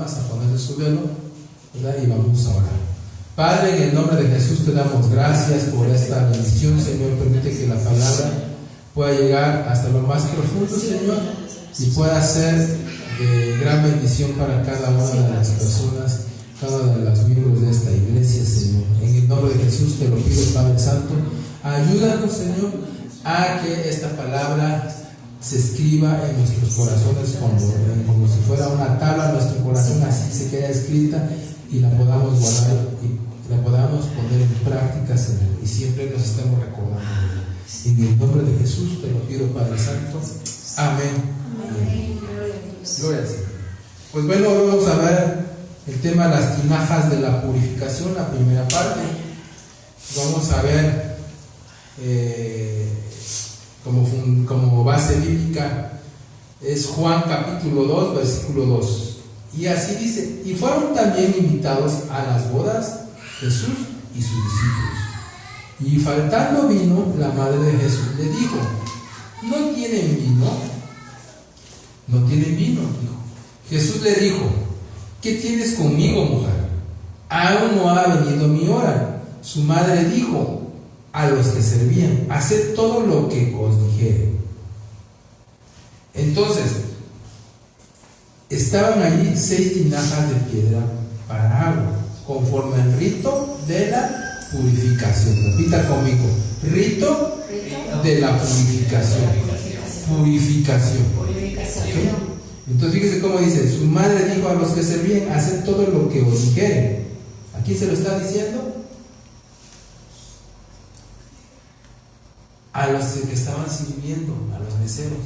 almas a ponerle su velo, ¿verdad? Y vamos a orar. Padre, en el nombre de Jesús te damos gracias por esta bendición, Señor. Permite que la palabra pueda llegar hasta lo más profundo, Señor, y pueda ser de gran bendición para cada una de las personas, cada uno de los miembros de esta iglesia, Señor. En el nombre de Jesús te lo pido, Padre Santo. Ayúdanos, Señor, a que esta palabra se escriba en nuestros corazones como si fuera una tabla en nuestro corazón, así se queda escrita y la podamos guardar y la podamos poner en práctica, Señor, y siempre nos estemos recordando. En el nombre de Jesús te lo pido, Padre Santo. Amén. Amén. Gloria al Señor. Pues bueno, hoy vamos a ver el tema de las tinajas de la purificación, la primera parte. Vamos a ver como base bíblica es Juan capítulo 2, versículo 2. Y así dice: y fueron también invitados a las bodas Jesús y sus discípulos. Y faltando vino, la madre de Jesús le dijo: ¿no tienen vino? No tienen vino, dijo. Jesús le dijo: ¿qué tienes conmigo, mujer? Aún no ha venido mi hora. Su madre dijo a los que servían: haced todo lo que os dijere. Entonces, estaban allí 6 tinajas de piedra para agua, conforme al rito de la purificación. Repita conmigo: rito de la purificación. Purificación. ¿Okay? Entonces fíjese cómo dice: su madre dijo a los que servían: haced todo lo que os dijere. ¿A quién se lo está diciendo? A los que estaban sirviendo, a los meseros,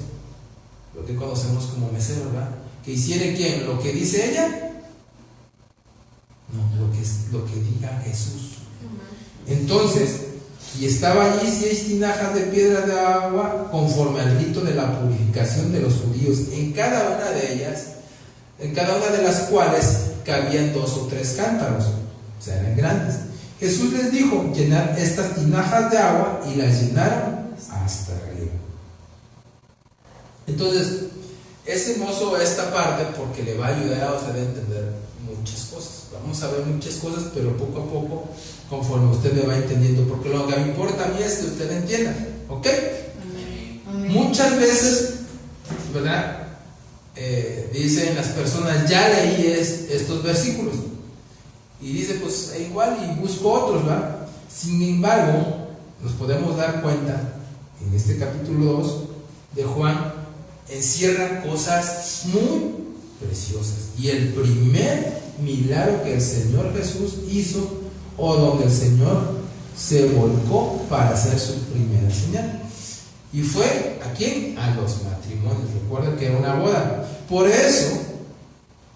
lo que conocemos como meseros, ¿verdad? ¿Que hiciere quién? ¿Lo que dice ella? No, lo que diga Jesús. Entonces, y estaba allí 6 tinajas de piedra de agua, conforme al rito de la purificación de los judíos, en cada una de ellas, en cada una de las cuales cabían 2 o 3 cántaros, o sea, eran grandes. Jesús les dijo: llenad estas tinajas de agua, y las llenaron hasta arriba. Entonces, es hermoso esta parte porque le va a ayudar a usted a entender muchas cosas. Vamos a ver muchas cosas, pero poco a poco, conforme usted me va entendiendo, porque lo que me importa a mí es que usted entienda, ¿ok? Amén. Muchas veces, ¿verdad? Dicen las personas: ya leí estos versículos, y dice: pues igual y busco otros, ¿verdad? Sin embargo, nos podemos dar cuenta en este capítulo 2 de Juan encierra cosas muy preciosas. Y el primer milagro que el Señor Jesús hizo, o donde el Señor se volcó para hacer su primera señal, y fue ¿a quién? A los matrimonios. Recuerden que era una boda. Por eso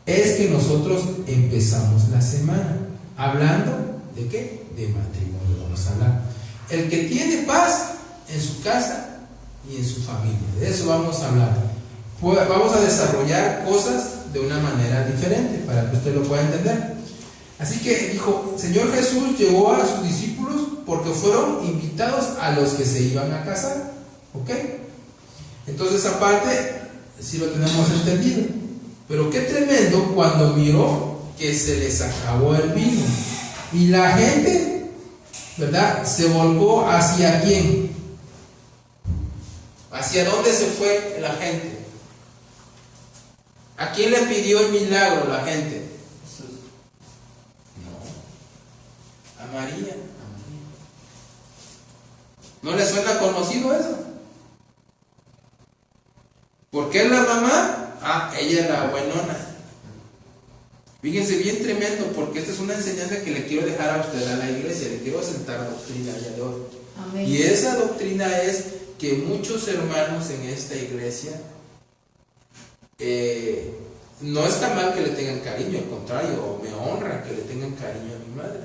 es que nosotros empezamos la semana hablando ¿de qué? De matrimonio. Vamos a hablar. El que tiene paz en su casa y en su familia, de eso vamos a hablar. Vamos a desarrollar cosas de una manera diferente para que usted lo pueda entender. Así que dijo: Señor Jesús llegó a sus discípulos porque fueron invitados a los que se iban a casar, ¿ok? Entonces, aparte, sí lo tenemos entendido. Pero qué tremendo cuando miró que se les acabó el vino y la gente, ¿verdad?, se volcó hacia quién. ¿Hacia dónde se fue la gente? ¿A quién le pidió el milagro la gente? No, a María. ¿No le suena conocido eso? ¿Por qué la mamá? Ella es la buenona. Fíjense, bien tremendo, porque esta es una enseñanza que le quiero dejar a usted, a la iglesia. Le quiero sentar doctrina allá de hoy. Amén. Y esa doctrina es que muchos hermanos en esta iglesia, no está mal que le tengan cariño, al contrario, me honra que le tengan cariño a mi madre,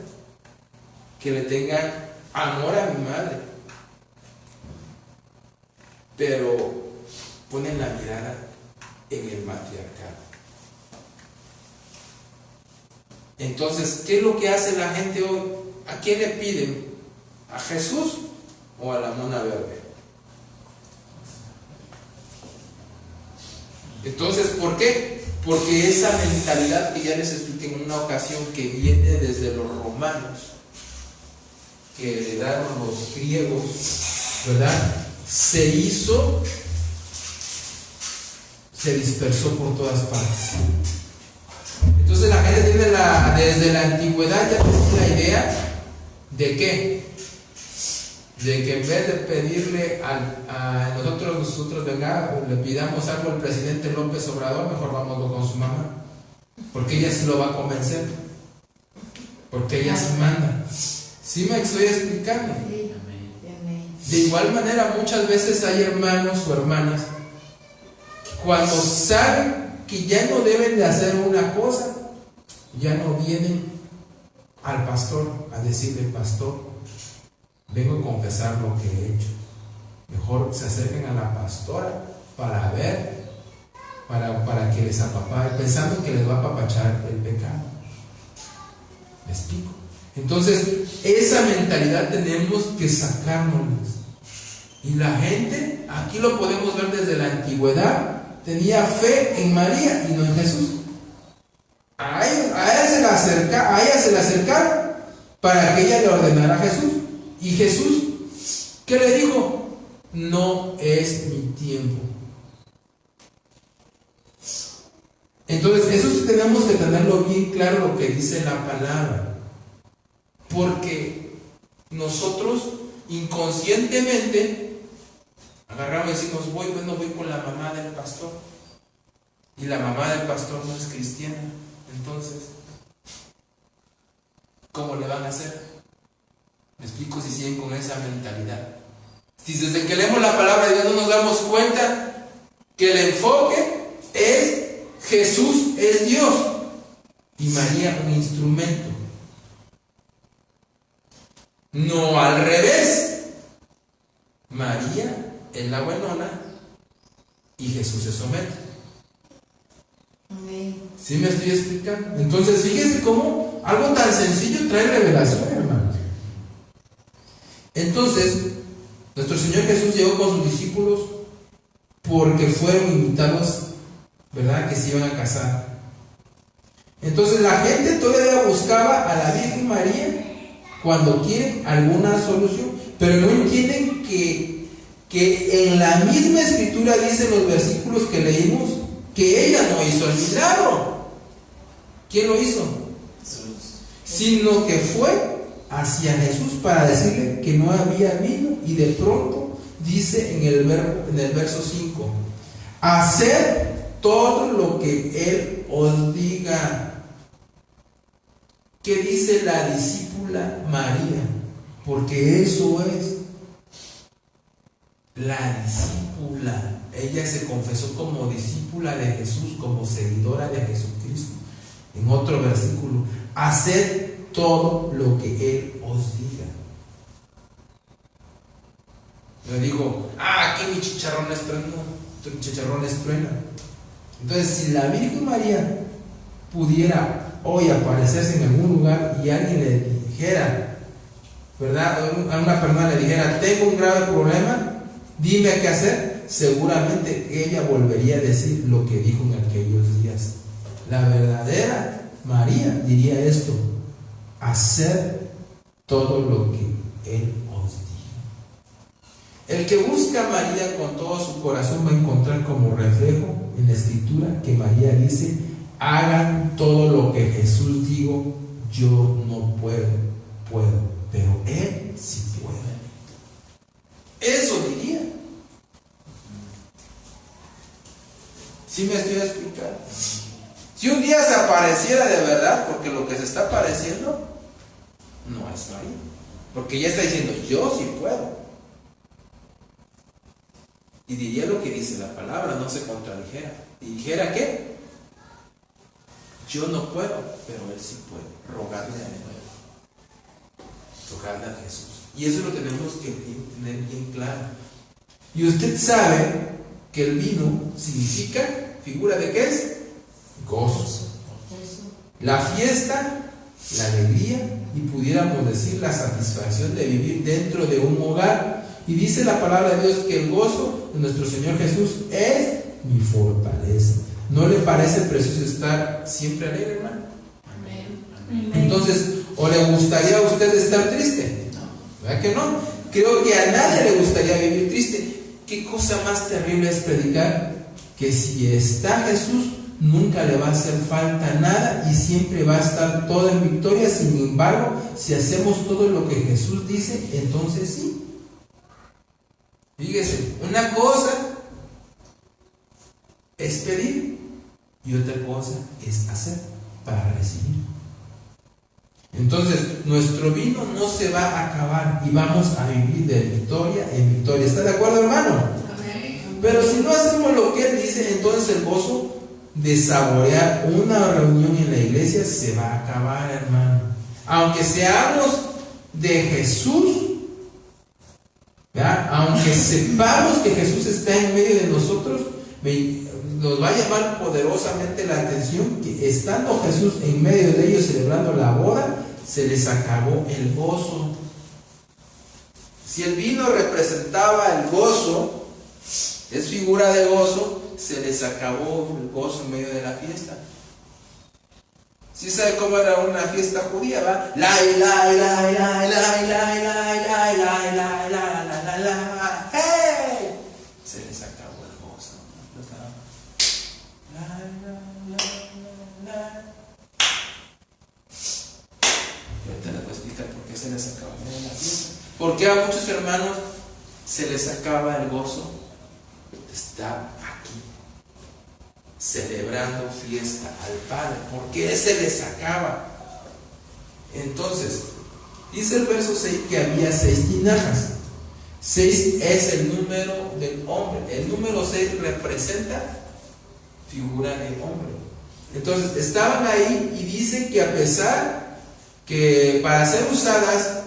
que le tengan amor a mi madre, pero ponen la mirada en el matriarcado. Entonces, ¿qué es lo que hace la gente hoy? ¿A quién le piden? ¿A Jesús o a la mona verde? Entonces, ¿por qué? Porque esa mentalidad que ya les expliqué en una ocasión, que viene desde los romanos, que heredaron los griegos, ¿verdad? Se dispersó por todas partes. Entonces la gente tiene desde la antigüedad ya tiene la idea de qué, de que en vez de pedirle a nosotros venga, le pidamos algo al presidente López Obrador, mejor vámonos con su mamá, porque ella sí lo va a convencer, porque ella sí manda. ¿Sí me estoy explicando? De igual manera, muchas veces hay hermanos o hermanas que cuando saben que ya no deben de hacer una cosa, ya no vienen al pastor a decirle: pastor, vengo a confesar lo que he hecho. Mejor se acerquen a la pastora para ver, para que les apapache, pensando que les va a apapachar el pecado. ¿Me explico? Entonces, esa mentalidad tenemos que sacárnosla. Y la gente, aquí lo podemos ver desde la antigüedad, tenía fe en María y no en Jesús. A ella se le acercaron para que ella le ordenara a Jesús. Y Jesús, ¿qué le dijo? No es mi tiempo. Entonces, eso sí tenemos que tenerlo bien claro, lo que dice la palabra. Porque nosotros inconscientemente agarramos y decimos: voy con la mamá del pastor, y la mamá del pastor no es cristiana. Entonces, ¿cómo le van a hacer? Me explico si siguen con esa mentalidad. Si desde que leemos la palabra de Dios no nos damos cuenta que el enfoque es Jesús es Dios y María un instrumento. No al revés. María es la buenona y Jesús se somete. ¿Sí me estoy explicando? Entonces, fíjense cómo algo tan sencillo trae revelación, hermanos. Entonces, nuestro Señor Jesús llegó con sus discípulos porque fueron invitados, ¿verdad?, que se iban a casar. Entonces, la gente todavía buscaba a la Virgen María cuando quieren alguna solución, pero no entienden que en la misma escritura dicen los versículos que leímos que ella no hizo el milagro. ¿Quién lo hizo? Sino que fue hacia Jesús para decirle que no había vino, y de pronto dice en el verso 5: haced todo lo que Él os diga. ¿Qué dice la discípula María? Porque eso es la discípula. Ella se confesó como discípula de Jesús, como seguidora de Jesucristo. En otro versículo: haced todo lo que Él os diga. Le dijo: aquí mis chicharrones truenan. Entonces, si la Virgen María pudiera hoy aparecerse en algún lugar y alguien le dijera, ¿verdad?, a una persona le dijera: tengo un grave problema, dime qué hacer, seguramente ella volvería a decir lo que dijo en aquellos días. La verdadera María diría esto: hacer todo lo que Él os diga. El que busca a María con todo su corazón va a encontrar como reflejo en la escritura que María dice: hagan todo lo que Jesús dijo. Yo no puedo, pero Él sí puede. Eso diría. ¿Sí me estoy explicando? Si un día se apareciera de verdad, porque lo que se está apareciendo no es María, porque ella está diciendo: yo sí puedo. Y diría lo que dice la palabra, no se contradijera. ¿Y dijera qué? Yo no puedo, pero Él sí puede. Rogarle a Jesús. Y eso lo tenemos que tener bien claro. Y usted sabe que el vino significa, figura de qué es, gozo. La fiesta, la alegría, y pudiéramos decir la satisfacción de vivir dentro de un hogar. Y dice la palabra de Dios que el gozo de nuestro Señor Jesús es mi fortaleza. ¿No le parece precioso estar siempre alegre, hermano? Amén. Entonces, ¿o le gustaría a usted estar triste? ¿Verdad que no? Creo que a nadie le gustaría vivir triste. ¿Qué cosa más terrible es predicar? Que si está Jesús, nunca le va a hacer falta nada y siempre va a estar todo en victoria. Sin embargo, si hacemos todo lo que Jesús dice, entonces sí. Fíjese, una cosa es pedir y otra cosa es hacer para recibir. Entonces, nuestro vino no se va a acabar y vamos a vivir de victoria en victoria. ¿Está de acuerdo, hermano? Amén. Pero si no hacemos lo que Él dice, entonces el gozo de saborear una reunión en la iglesia se va a acabar, hermano. Aunque seamos de Jesús, ¿verdad? Aunque sepamos que Jesús está en medio de nosotros, nos va a llamar poderosamente la atención que estando Jesús en medio de ellos celebrando la boda, se les acabó el gozo. Si el vino representaba el gozo, es figura de gozo, se les acabó el gozo en medio de la fiesta. ¿Sí sabe cómo era una fiesta judía, va? ¡Hey! Se les acabó el gozo. Ahorita les voy a explicar por qué se les acaba la fiesta. Porque a muchos hermanos se les acaba el gozo de estar aquí celebrando fiesta al Padre. ¿Por qué se les acaba? Entonces, dice el verso 6 que había 6 tinajas. 6 es el número del hombre. El número 6 representa figura del hombre. Entonces, estaban ahí y dice que a pesar que para ser usadas,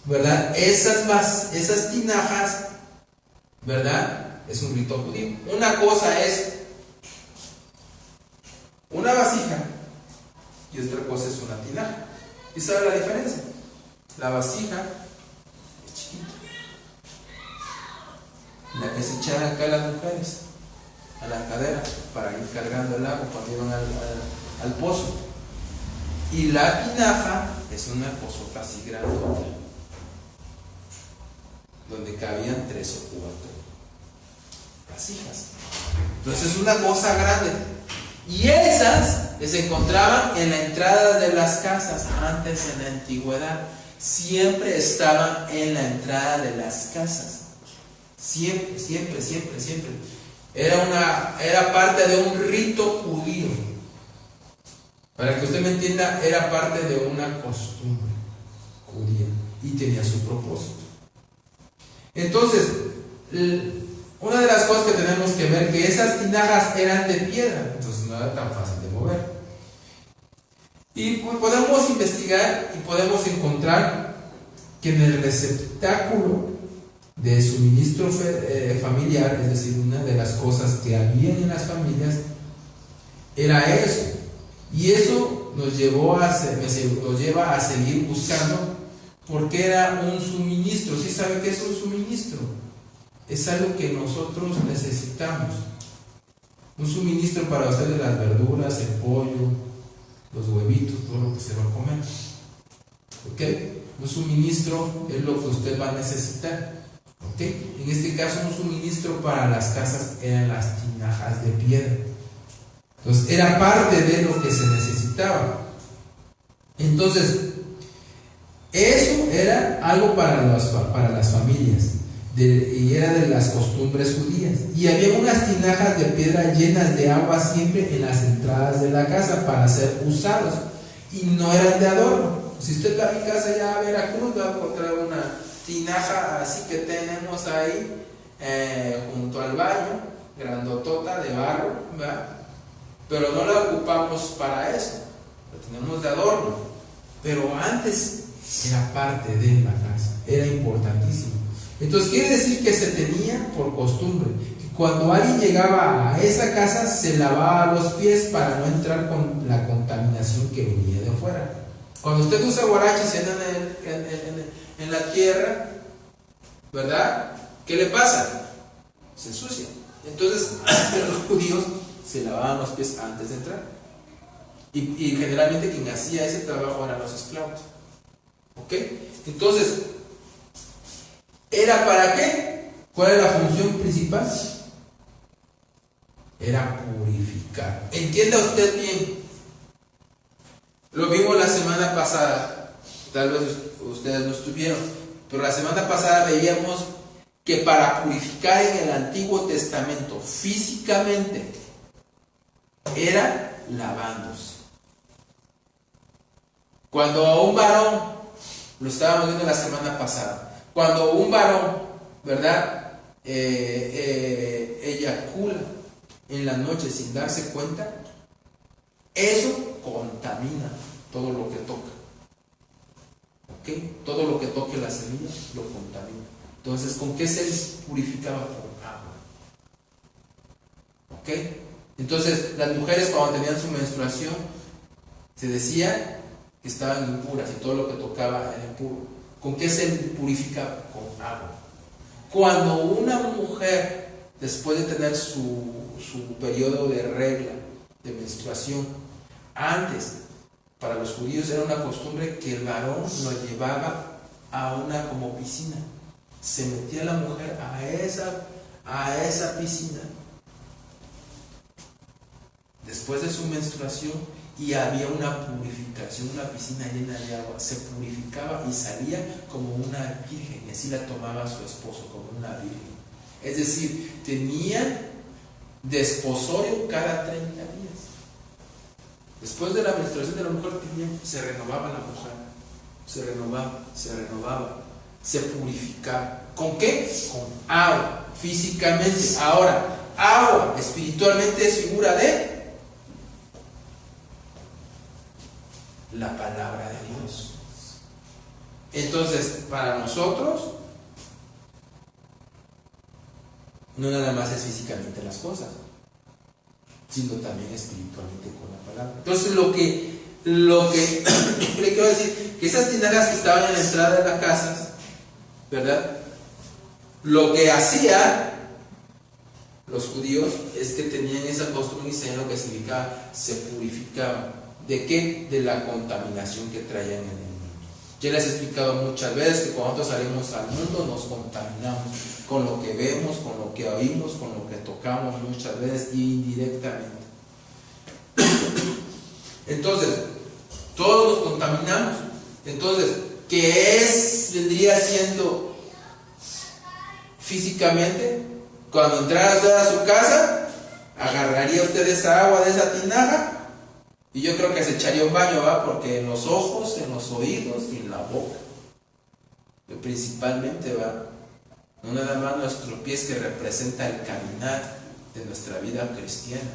¿verdad? Esas tinajas, ¿verdad? Es un rito judío. Una cosa es una vasija y otra cosa es una tinaja. ¿Y sabe la diferencia? La vasija es chiquita, la que se echaban acá las mujeres a la cadera para ir cargando el agua cuando iban al pozo. Y la tinaja es una pozota así grandota, donde cabían 3 o 4 vasijas. Entonces es una cosa grande. Y esas se encontraban en la entrada de las casas. Antes, en la antigüedad, siempre estaban en la entrada de las casas. Siempre. Era parte de un rito judío. Para que usted me entienda, era parte de una costumbre judía y tenía su propósito. Entonces, una de las cosas que tenemos que ver que esas tinajas eran de piedra, entonces no era tan fácil de mover. Y podemos investigar y podemos encontrar que en el receptáculo de suministro familiar, es decir, una de las cosas que había en las familias, era eso. Y eso nos lleva a seguir buscando, porque era un suministro. ¿Sí sabe qué es un suministro? Es algo que nosotros necesitamos. Un suministro para usted de las verduras, el pollo, los huevitos, todo lo que se va a comer. ¿Ok? Un suministro es lo que usted va a necesitar. ¿Ok? En este caso, un suministro para las casas eran las tinajas de piedra. Entonces, era parte de lo que se necesitaba. Entonces, eso era algo para las familias. Y era de las costumbres judías. Y había unas tinajas de piedra llenas de agua siempre en las entradas de la casa para ser usados. Y no eran de adorno. Si usted va a mi casa ya a Veracruz, va a encontrar una tinaja así que tenemos ahí junto al baño, grandotota de barro, ¿verdad? Pero no la ocupamos para eso, la tenemos de adorno. Pero antes era parte de la casa, era importantísimo. Entonces quiere decir que se tenía por costumbre que cuando alguien llegaba a esa casa se lavaba los pies para no entrar con la contaminación que venía de afuera. Cuando usted usa guaraches en la tierra, ¿verdad? ¿Qué le pasa? Se ensucia. Entonces los judíos se lavaban los pies antes de entrar. Y generalmente quien hacía ese trabajo eran los esclavos. ¿Ok? Entonces, ¿era para qué? ¿Cuál era la función principal? Era purificar. Entienda usted bien. Lo vimos la semana pasada. Tal vez ustedes no estuvieron, pero la semana pasada veíamos que para purificar en el Antiguo Testamento físicamente era lavándose. Cuando a un varón, lo estábamos viendo la semana pasada, cuando un varón, ¿verdad? Eyacula en la noche sin darse cuenta, eso contamina todo lo que toca. ¿Ok? Todo lo que toque la semilla lo contamina. Entonces, ¿con qué se purificaba? Con agua. ¿Ok? Entonces, las mujeres cuando tenían su menstruación, se decía que estaban impuras y todo lo que tocaba era impuro. ¿Con qué se purificaba? Con agua. Cuando una mujer, después de tener su periodo de regla, de menstruación, antes, para los judíos era una costumbre que el varón lo llevaba a una como piscina. Se metía la mujer a esa piscina después de su menstruación y había una purificación, una piscina llena de agua. Se purificaba y salía como una virgen, y así la tomaba su esposo, como una virgen. Es decir, tenía desposorio cada 30 días. Después de la menstruación de la mujer se renovaba la mujer, se renovaba, se purificaba. ¿Con qué? Con agua, físicamente. Ahora, agua espiritualmente es figura de la palabra de Dios. Entonces, para nosotros, no nada más es físicamente las cosas, sino también espiritualmente con la palabra. Entonces, lo que le quiero decir, que esas tinajas que estaban en la entrada de las casas, ¿verdad? Lo que hacían los judíos es que tenían esa costumbre y sabían lo que significaba, se purificaban. ¿De qué? De la contaminación que traían en el mundo. Ya les he explicado muchas veces que cuando nosotros salimos al mundo nos contaminamos con lo que vemos, con lo que oímos, con lo que tocamos muchas veces indirectamente. Entonces, todos nos contaminamos. Entonces, ¿qué vendría siendo físicamente? Cuando entrara usted a su casa, agarraría usted esa agua de esa tinaja y yo creo que se echaría un baño, ¿va? Porque en los ojos, en los oídos y en la boca, principalmente, ¿va? No nada más nuestros pies, que representa el caminar de nuestra vida cristiana,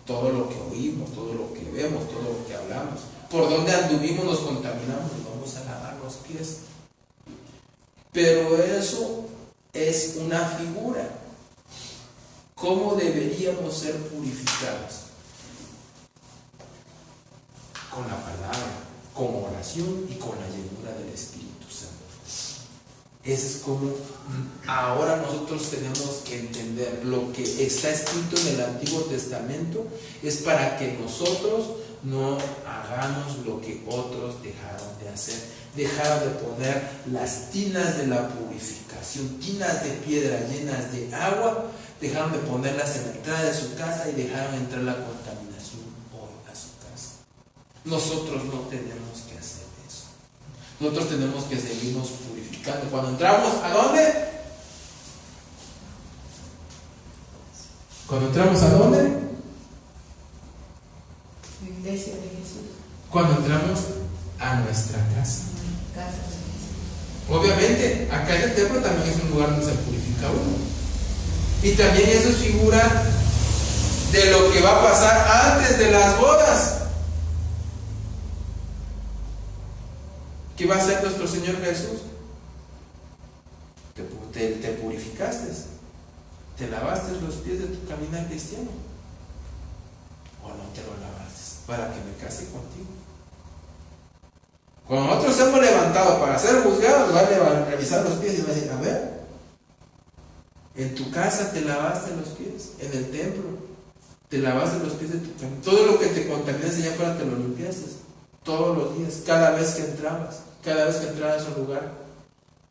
todo lo que oímos, todo lo que vemos, todo lo que hablamos, por donde anduvimos nos contaminamos y vamos a lavar los pies. Pero eso es una figura. ¿Cómo deberíamos ser purificados? Con la palabra, con oración y con la llenura del Espíritu Santo. Eso es como ahora nosotros tenemos que entender. Lo que está escrito en el Antiguo Testamento es para que nosotros no hagamos lo que otros dejaron de hacer. Dejaron de poner las tinas de la purificación, tinas de piedra llenas de agua, dejaron de ponerlas en la entrada de su casa y dejaron entrar la contaminación hoy a su casa. Nosotros no tenemos que hacer eso. Nosotros tenemos que seguirnos purificando. Cuando entramos, ¿a dónde? Cuando entramos, ¿a dónde? La iglesia de Jesús. Cuando entramos a nuestra casa. Casa de Jesús. Obviamente, acá en el templo también es un lugar donde se purifica uno. Y también eso es figura de lo que va a pasar antes de las bodas. ¿Qué va a hacer nuestro Señor Jesús? Te purificaste, te lavaste los pies de tu caminar cristiano, o no te lo lavaste para que me case contigo. Cuando nosotros hemos levantado para ser juzgados, va a revisar los pies y va a decir: a ver, en tu casa te lavaste los pies, en el templo, Te lavaste los pies de tu cama. Todo lo que te contaminaste allá afuera te lo limpiaste. Todos los días, cada vez que entrabas a un lugar.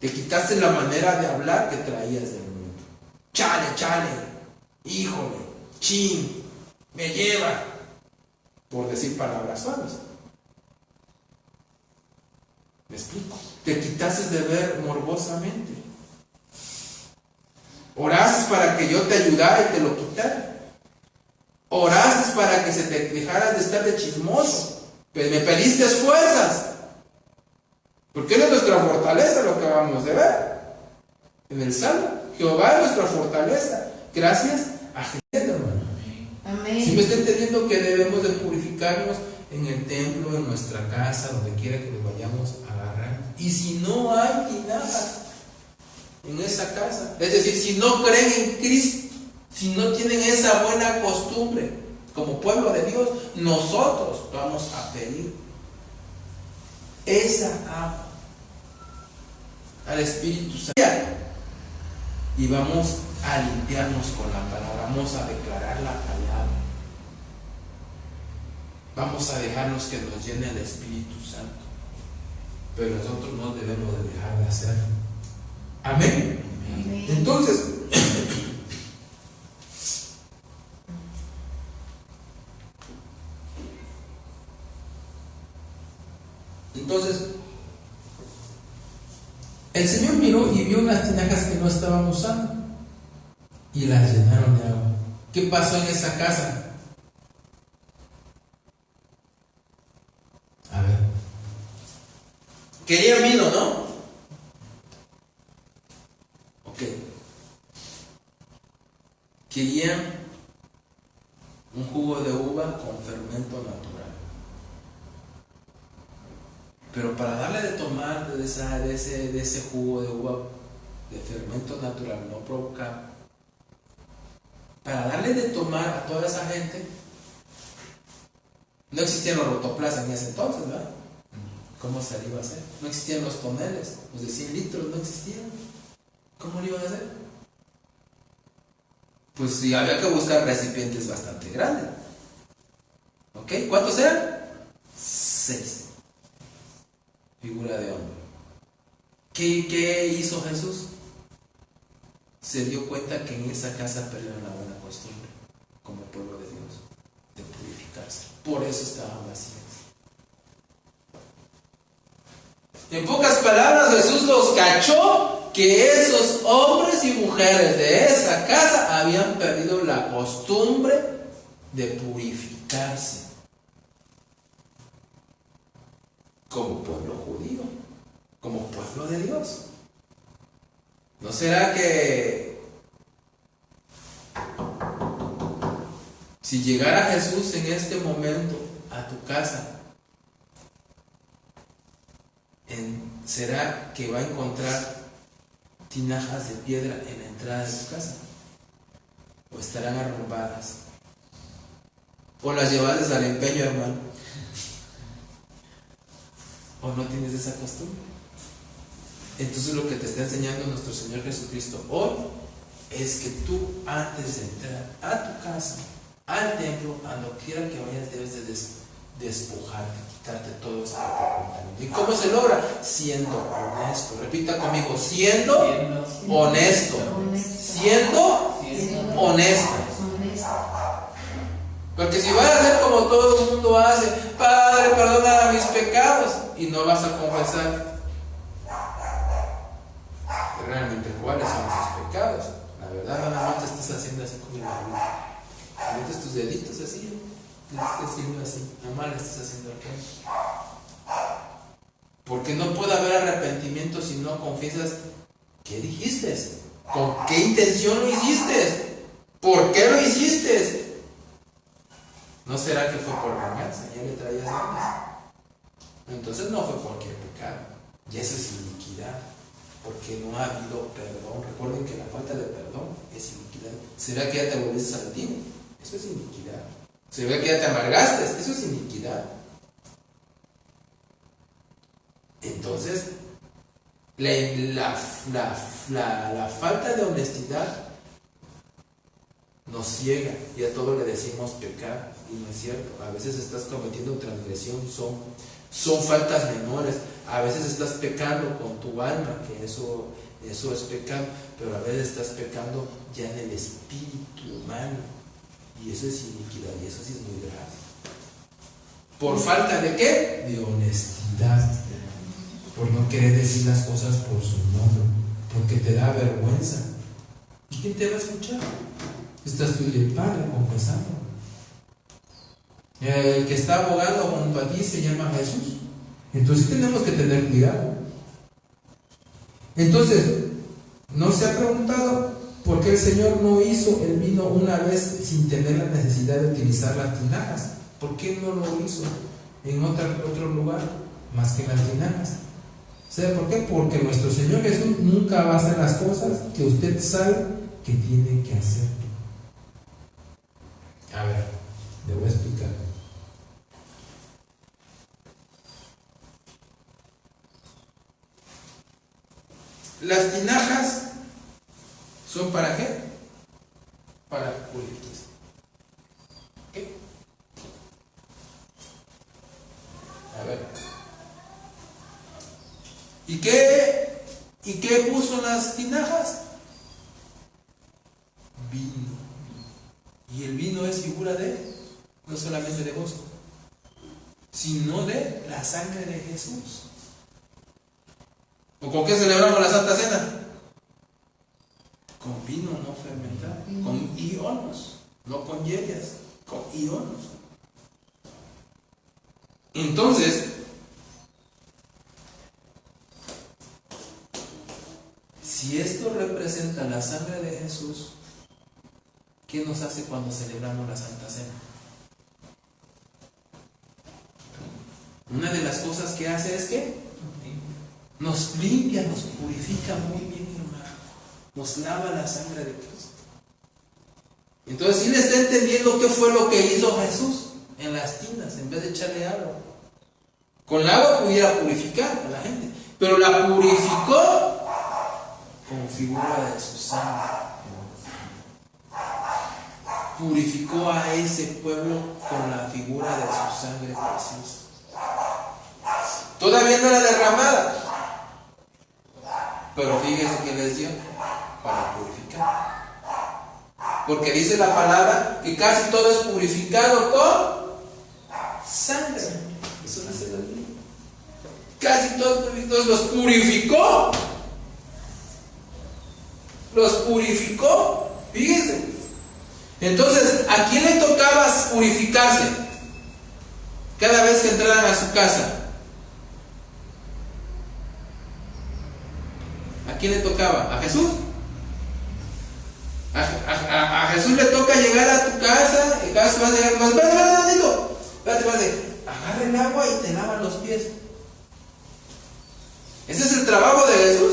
Te quitaste la manera de hablar que traías del mundo. Chale, híjole, chin, me lleva. Por decir palabras suaves. ¿Me explico? Te quitaste de ver morbosamente. Oraste para que yo te ayudara y te lo quitara. Oraste para que se te dejaras de estar de chismoso. Pero me pediste fuerzas. Porque es nuestra fortaleza lo que acabamos de ver. En el Salmo. Jehová es nuestra fortaleza. Gracias a Jesús, hermano. Amén. Si me está entendiendo que debemos de purificarnos en el templo, en nuestra casa, donde quiera que nos vayamos a agarrar. Y si no hay tinajas en esa casa, es decir, si no creen en Cristo, si no tienen esa buena costumbre, como pueblo de Dios, nosotros vamos a pedir esa agua al Espíritu Santo y vamos a limpiarnos con la palabra, vamos a declarar la palabra, vamos a dejarnos que nos llene el Espíritu Santo, pero nosotros no debemos de dejar de hacerlo. Amén. Amén. Entonces, el Señor miró y vio unas tinajas que no estaban usando y las llenaron de agua. ¿Qué pasó en esa casa? A ver. Querían vino, ¿no? Ok. Querían un jugo de uva con fermento natural. Pero para darle de tomar de ese jugo de uva de fermento natural, no provocar, para darle de tomar a toda esa gente, no existían los rotoplas en ese entonces, ¿verdad? ¿Cómo se le iba a hacer? No existían los toneles, los de 100 litros no existían. ¿Cómo lo iban a hacer? Pues sí, había que buscar recipientes bastante grandes. ¿Ok? ¿Cuántos eran? 6. Figura de hombre. ¿Qué hizo Jesús? Se dio cuenta que en esa casa perdieron la buena costumbre, como pueblo de Dios, de purificarse. Por eso estaban vacías. En pocas palabras, Jesús los cachó que esos hombres y mujeres de esa casa habían perdido la costumbre de purificarse. Como pueblo judío, como pueblo de Dios. ¿No será que si llegara Jesús en este momento a tu casa, será que va a encontrar tinajas de piedra en la entrada de tu casa? ¿O estarán arrumbadas? ¿O las llevaste al empeño, hermano? ¿O no tienes esa costumbre? Entonces lo que te está enseñando nuestro Señor Jesucristo hoy es que tú, antes de entrar a tu casa, al templo, a lo quiera que vayas, debes de despojarte, quitarte todo eso que te contamina. ¿Y cómo se logra? Siendo honesto. Repita conmigo, siendo honesto. Siendo honesto. Porque si vas a hacer como todo el mundo hace, Padre, perdona mis pecados, y no vas a confesar realmente cuáles son esos pecados, la verdad nada más te estás haciendo así con el dedito, metes tus deditos así, te estás haciendo así, nada más le estás haciendo el porque no puede haber arrepentimiento si no confiesas qué dijiste, con qué intención lo hiciste, por qué lo hiciste. ¿No será que fue por venganza? Ya le traías ganas. Entonces no fue cualquier pecado. Y eso es iniquidad. Porque no ha habido perdón. Recuerden que la falta de perdón es iniquidad. ¿Será que ya te volviste saltino? Eso es iniquidad. ¿Será que ya te amargaste? Eso es iniquidad. Entonces, la falta de honestidad nos ciega y a todo le decimos pecar, y no es cierto. A veces estás cometiendo transgresión, son faltas menores. A veces estás pecando con tu alma, que eso es pecado, pero a veces estás pecando ya en el espíritu humano, y eso es iniquidad, y eso sí es muy grave. ¿Por falta de qué? De honestidad, por no querer decir las cosas por su nombre, porque te da vergüenza. ¿Y quién te va a escuchar? Estás tú y el Padre confesando. El que está abogando junto a ti se llama Jesús. Entonces tenemos que tener cuidado. Entonces, ¿no se ha preguntado por qué el Señor no hizo el vino una vez sin tener la necesidad de utilizar las tinajas? ¿Por qué no lo hizo en otro lugar más que en las tinajas? ¿Sabe por qué? Porque nuestro Señor Jesús nunca va a hacer las cosas que usted sabe que tiene que hacer. A ver, le voy a explicar. Las tinajas son ¿para qué? Para purificar. ¿Qué? A ver. ¿Y qué puso en las tinajas? Vino. Y el vino es figura de, no solamente de gozo, sino de la sangre de Jesús. ¿O con qué celebramos la Santa Cena? Con vino no fermentado, con ionos, no con hierbas, con ionos. Entonces, si esto representa la sangre de Jesús, ¿qué nos hace cuando celebramos la Santa Cena? Una de las cosas que hace es que nos limpia, nos purifica muy bien, hermano. Nos lava la sangre de Cristo. Entonces, ¿sí le está entendiendo qué fue lo que hizo Jesús en las tinas en vez de echarle agua? Con el agua pudiera purificar a la gente, pero la purificó con figura de su sangre. Purificó a ese pueblo con la figura de su sangre preciosa. Todavía no era derramada, pero fíjense que les dio para purificar. Porque dice la palabra que casi todo es purificado con sangre. Eso dice la Biblia. Casi todo es purificado. Los purificó. Los purificó. Fíjense. Entonces, ¿a quién le tocaba purificarse cada vez que entraran a su casa? ¿A quién le tocaba? ¿A Jesús? A Jesús le toca llegar a tu casa y cada vez vas a llegar más. Espérate. Agarra el agua y te lavan los pies. Ese es el trabajo de Jesús.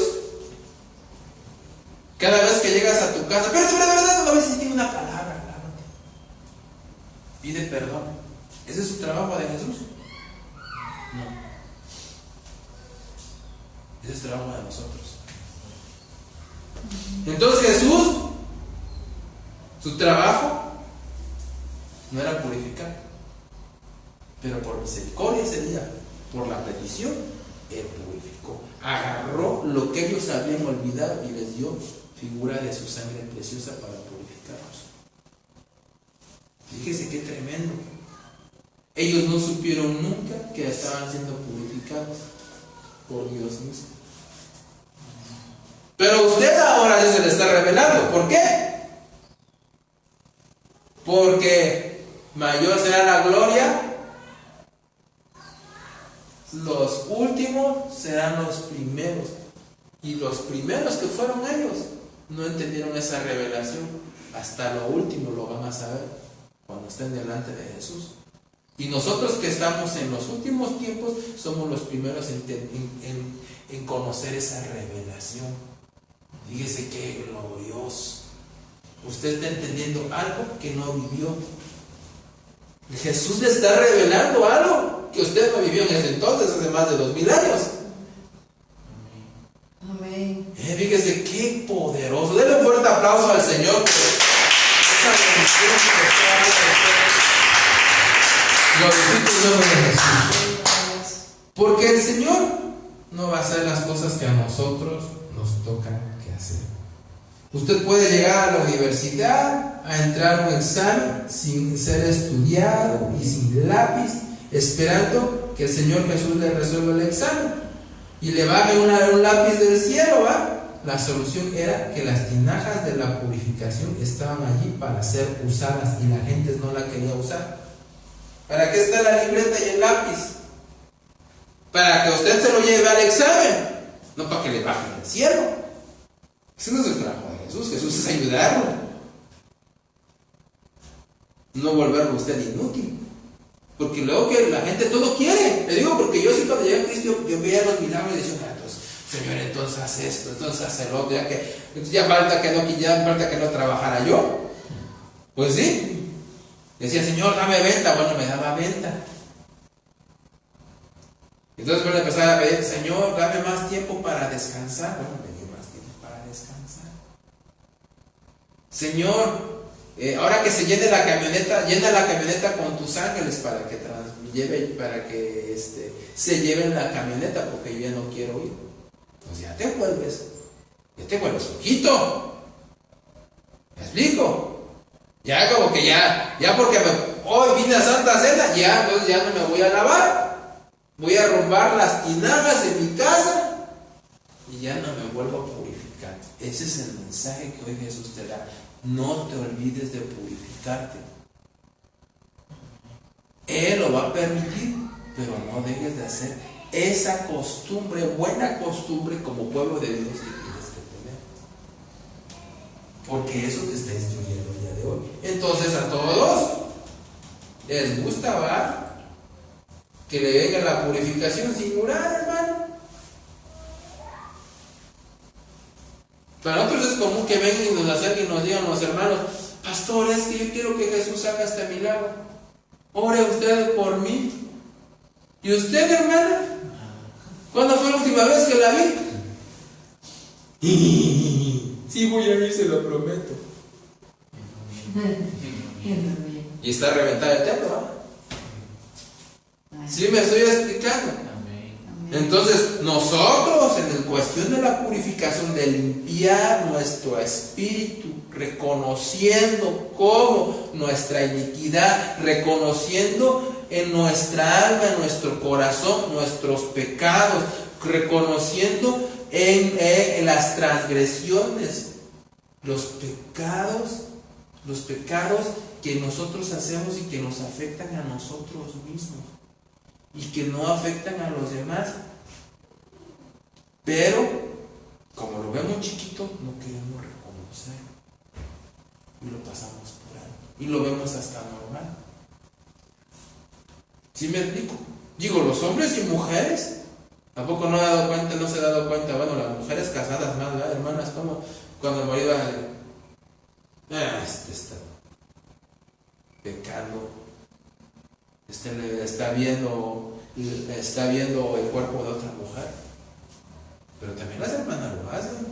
Cada vez que llegas a tu casa, espérate, no ves si tiene una palabra, lávate. Pide perdón. ¿Ese es su trabajo de Jesús? No. Ese es el trabajo de nosotros. Entonces Jesús, su trabajo no era purificar, pero por misericordia ese día, por la petición, Él purificó. Agarró lo que ellos habían olvidado y les dio figura de su sangre preciosa para purificarlos. Fíjese qué tremendo. Ellos no supieron nunca que estaban siendo purificados por Dios mismo. Pero usted ahora ya se le está revelando. ¿Por qué? Porque mayor será la gloria. Los últimos serán los primeros. Y los primeros que fueron ellos no entendieron esa revelación. Hasta lo último lo van a saber cuando estén delante de Jesús. Y nosotros que estamos en los últimos tiempos somos los primeros en conocer esa revelación. Fíjese qué glorioso. Usted está entendiendo algo que no vivió. Jesús le está revelando algo que usted no vivió en ese entonces, hace más de 2000 años. Amén. Fíjese qué poderoso. Denle un fuerte aplauso al Señor por esa quiero expresar glorifico el nombre de Jesús. Porque el Señor no va a hacer las cosas que a nosotros nos tocan que hacer. Usted puede llegar a la universidad, a entrar a un examen sin ser estudiado y sin lápiz, esperando que el Señor Jesús le resuelva el examen y le baje un lápiz del cielo, ¿va? La solución era que las tinajas de la purificación estaban allí para ser usadas y la gente no la quería usar. ¿Para qué está la libreta y el lápiz? Para que usted se lo lleve al examen, no para que le bajen del cielo. Ese no es el trabajo de Jesús. Jesús es ayudarlo, no volverlo usted inútil. Porque luego que la gente todo quiere. Le digo porque yo sí, cuando llegué a Cristo, yo veía los milagros y decía, Señor, entonces haz esto, entonces haz el otro, ya falta que no trabajara yo. Pues sí. Decía, Señor, dame venta. Bueno, me daba venta. Entonces cuando empezaba a pedir, Señor, dame más tiempo para descansar. Bueno, me dio más tiempo para descansar. Señor, ahora que se llene la camioneta, llena la camioneta con tus ángeles para que se lleven la camioneta, porque yo ya no quiero ir. Pues ya te vuelves flojito. ¿Me explico? Ya como que ya porque hoy vine a Santa Cena, entonces ya no me voy a lavar. Voy a arrumbar las tinajas de mi casa y ya no me vuelvo a purificar. Ese es el mensaje que hoy Jesús te da. No te olvides de purificarte. Él lo va a permitir, pero no dejes de hacer esa costumbre, buena costumbre como pueblo de Dios que tienes que tener. Porque eso te está instruyendo el día de hoy. Entonces a todos les gusta, ¿va? Que le venga la purificación singular, hermano. Para nosotros es común que vengan y nos acerquen y nos digan los hermanos, pastor, es que yo quiero que Jesús haga este milagro. Ore usted por mí. ¿Y usted, hermana? ¿Cuándo fue la última vez que la vi? Sí, voy a ir, se lo prometo. Y está reventada el templo, ¿ah? ¿Sí me estoy explicando? Entonces, nosotros en cuestión de la purificación, de limpiar nuestro espíritu, reconociendo como nuestra iniquidad, reconociendo en nuestra alma, en nuestro corazón, nuestros pecados, reconociendo en las transgresiones, los pecados que nosotros hacemos y que nos afectan a nosotros mismos y que no afectan a los demás, pero como lo vemos chiquito, no queremos reconocer y lo pasamos por alto y lo vemos hasta normal. ¿Sí me explico? Digo, los hombres y mujeres, ¿tampoco no se ha dado cuenta? Bueno, las mujeres casadas más, ¿verdad, hermanas? Como cuando el marido está pecando, está viendo el cuerpo de otra mujer, pero también las hermanas lo hacen,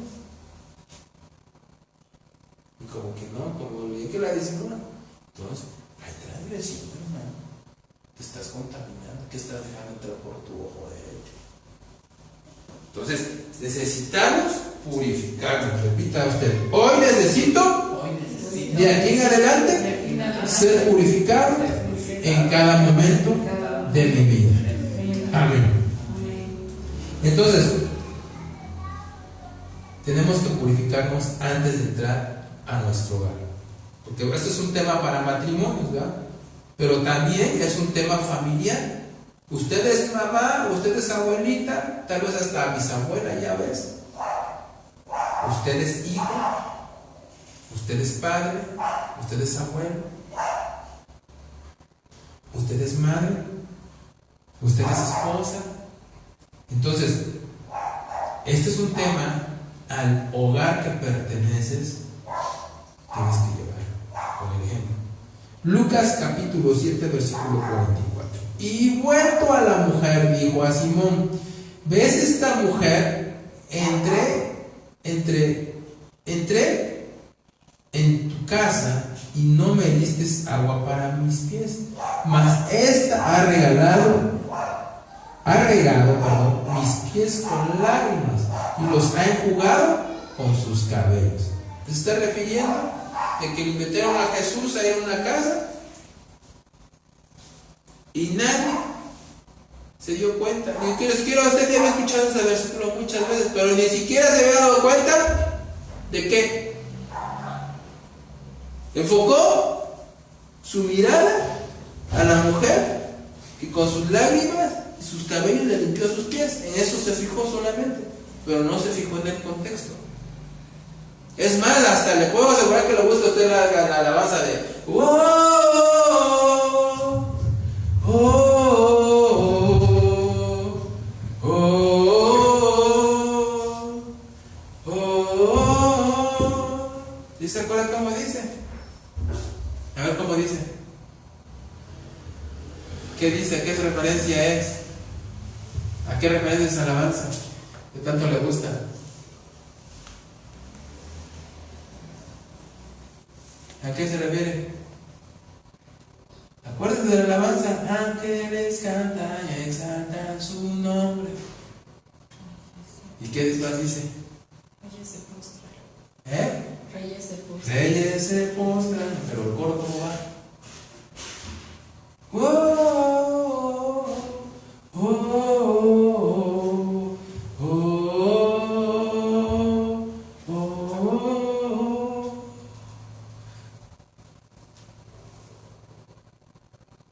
y como que no, como bien que la disimulan. Entonces, hay transgresión, hermano. Te estás contaminando, que estás dejando entrar por tu ojo derecho. Entonces, necesitamos purificarnos. Repita usted, hoy necesito de aquí en adelante ser purificado en cada momento de mi vida. Amén. Entonces, tenemos que purificarnos antes de entrar a nuestro hogar. Porque esto es un tema para matrimonios, ¿verdad? Pero también es un tema familiar. Usted es mamá, usted es abuelita, tal vez hasta bisabuela, ya ves. Usted es hijo, usted es padre, usted es abuelo, usted es madre, usted es esposa. Entonces, este es un tema al hogar que perteneces, tienes que llevar con el ejemplo. Lucas capítulo 7, versículo 44. Y vuelto a la mujer, dijo a Simón: ¿ves esta mujer? Entré en tu casa y no me diste agua para mis pies, mas esta ha regado mis pies con lágrimas y los ha enjugado con sus cabellos. ¿Se está refiriendo de que le metieron a Jesús ahí en una casa y nadie se dio cuenta? Usted ya había escuchado ese versículo muchas veces, pero ni siquiera se había dado cuenta de qué. Enfocó su mirada a la mujer que con sus lágrimas y sus cabellos le limpió sus pies. En eso se fijó solamente, pero no se fijó en el contexto. Es más, hasta le puedo asegurar que lo gusta usted la alabanza de ¿Y se acuerda cómo dice? A ver cómo dice. ¿Qué dice? ¿Qué referencia es? ¿A qué referencia es alabanza? ¿Qué tanto le gusta? ¿A qué se refiere? Acuérdense de la alabanza. Ángeles cantan y exaltan su nombre. ¿Y qué después dice? Reyes se postran. Reyes se postran. Reyes se postran. Pero el coro, ¿cómo va?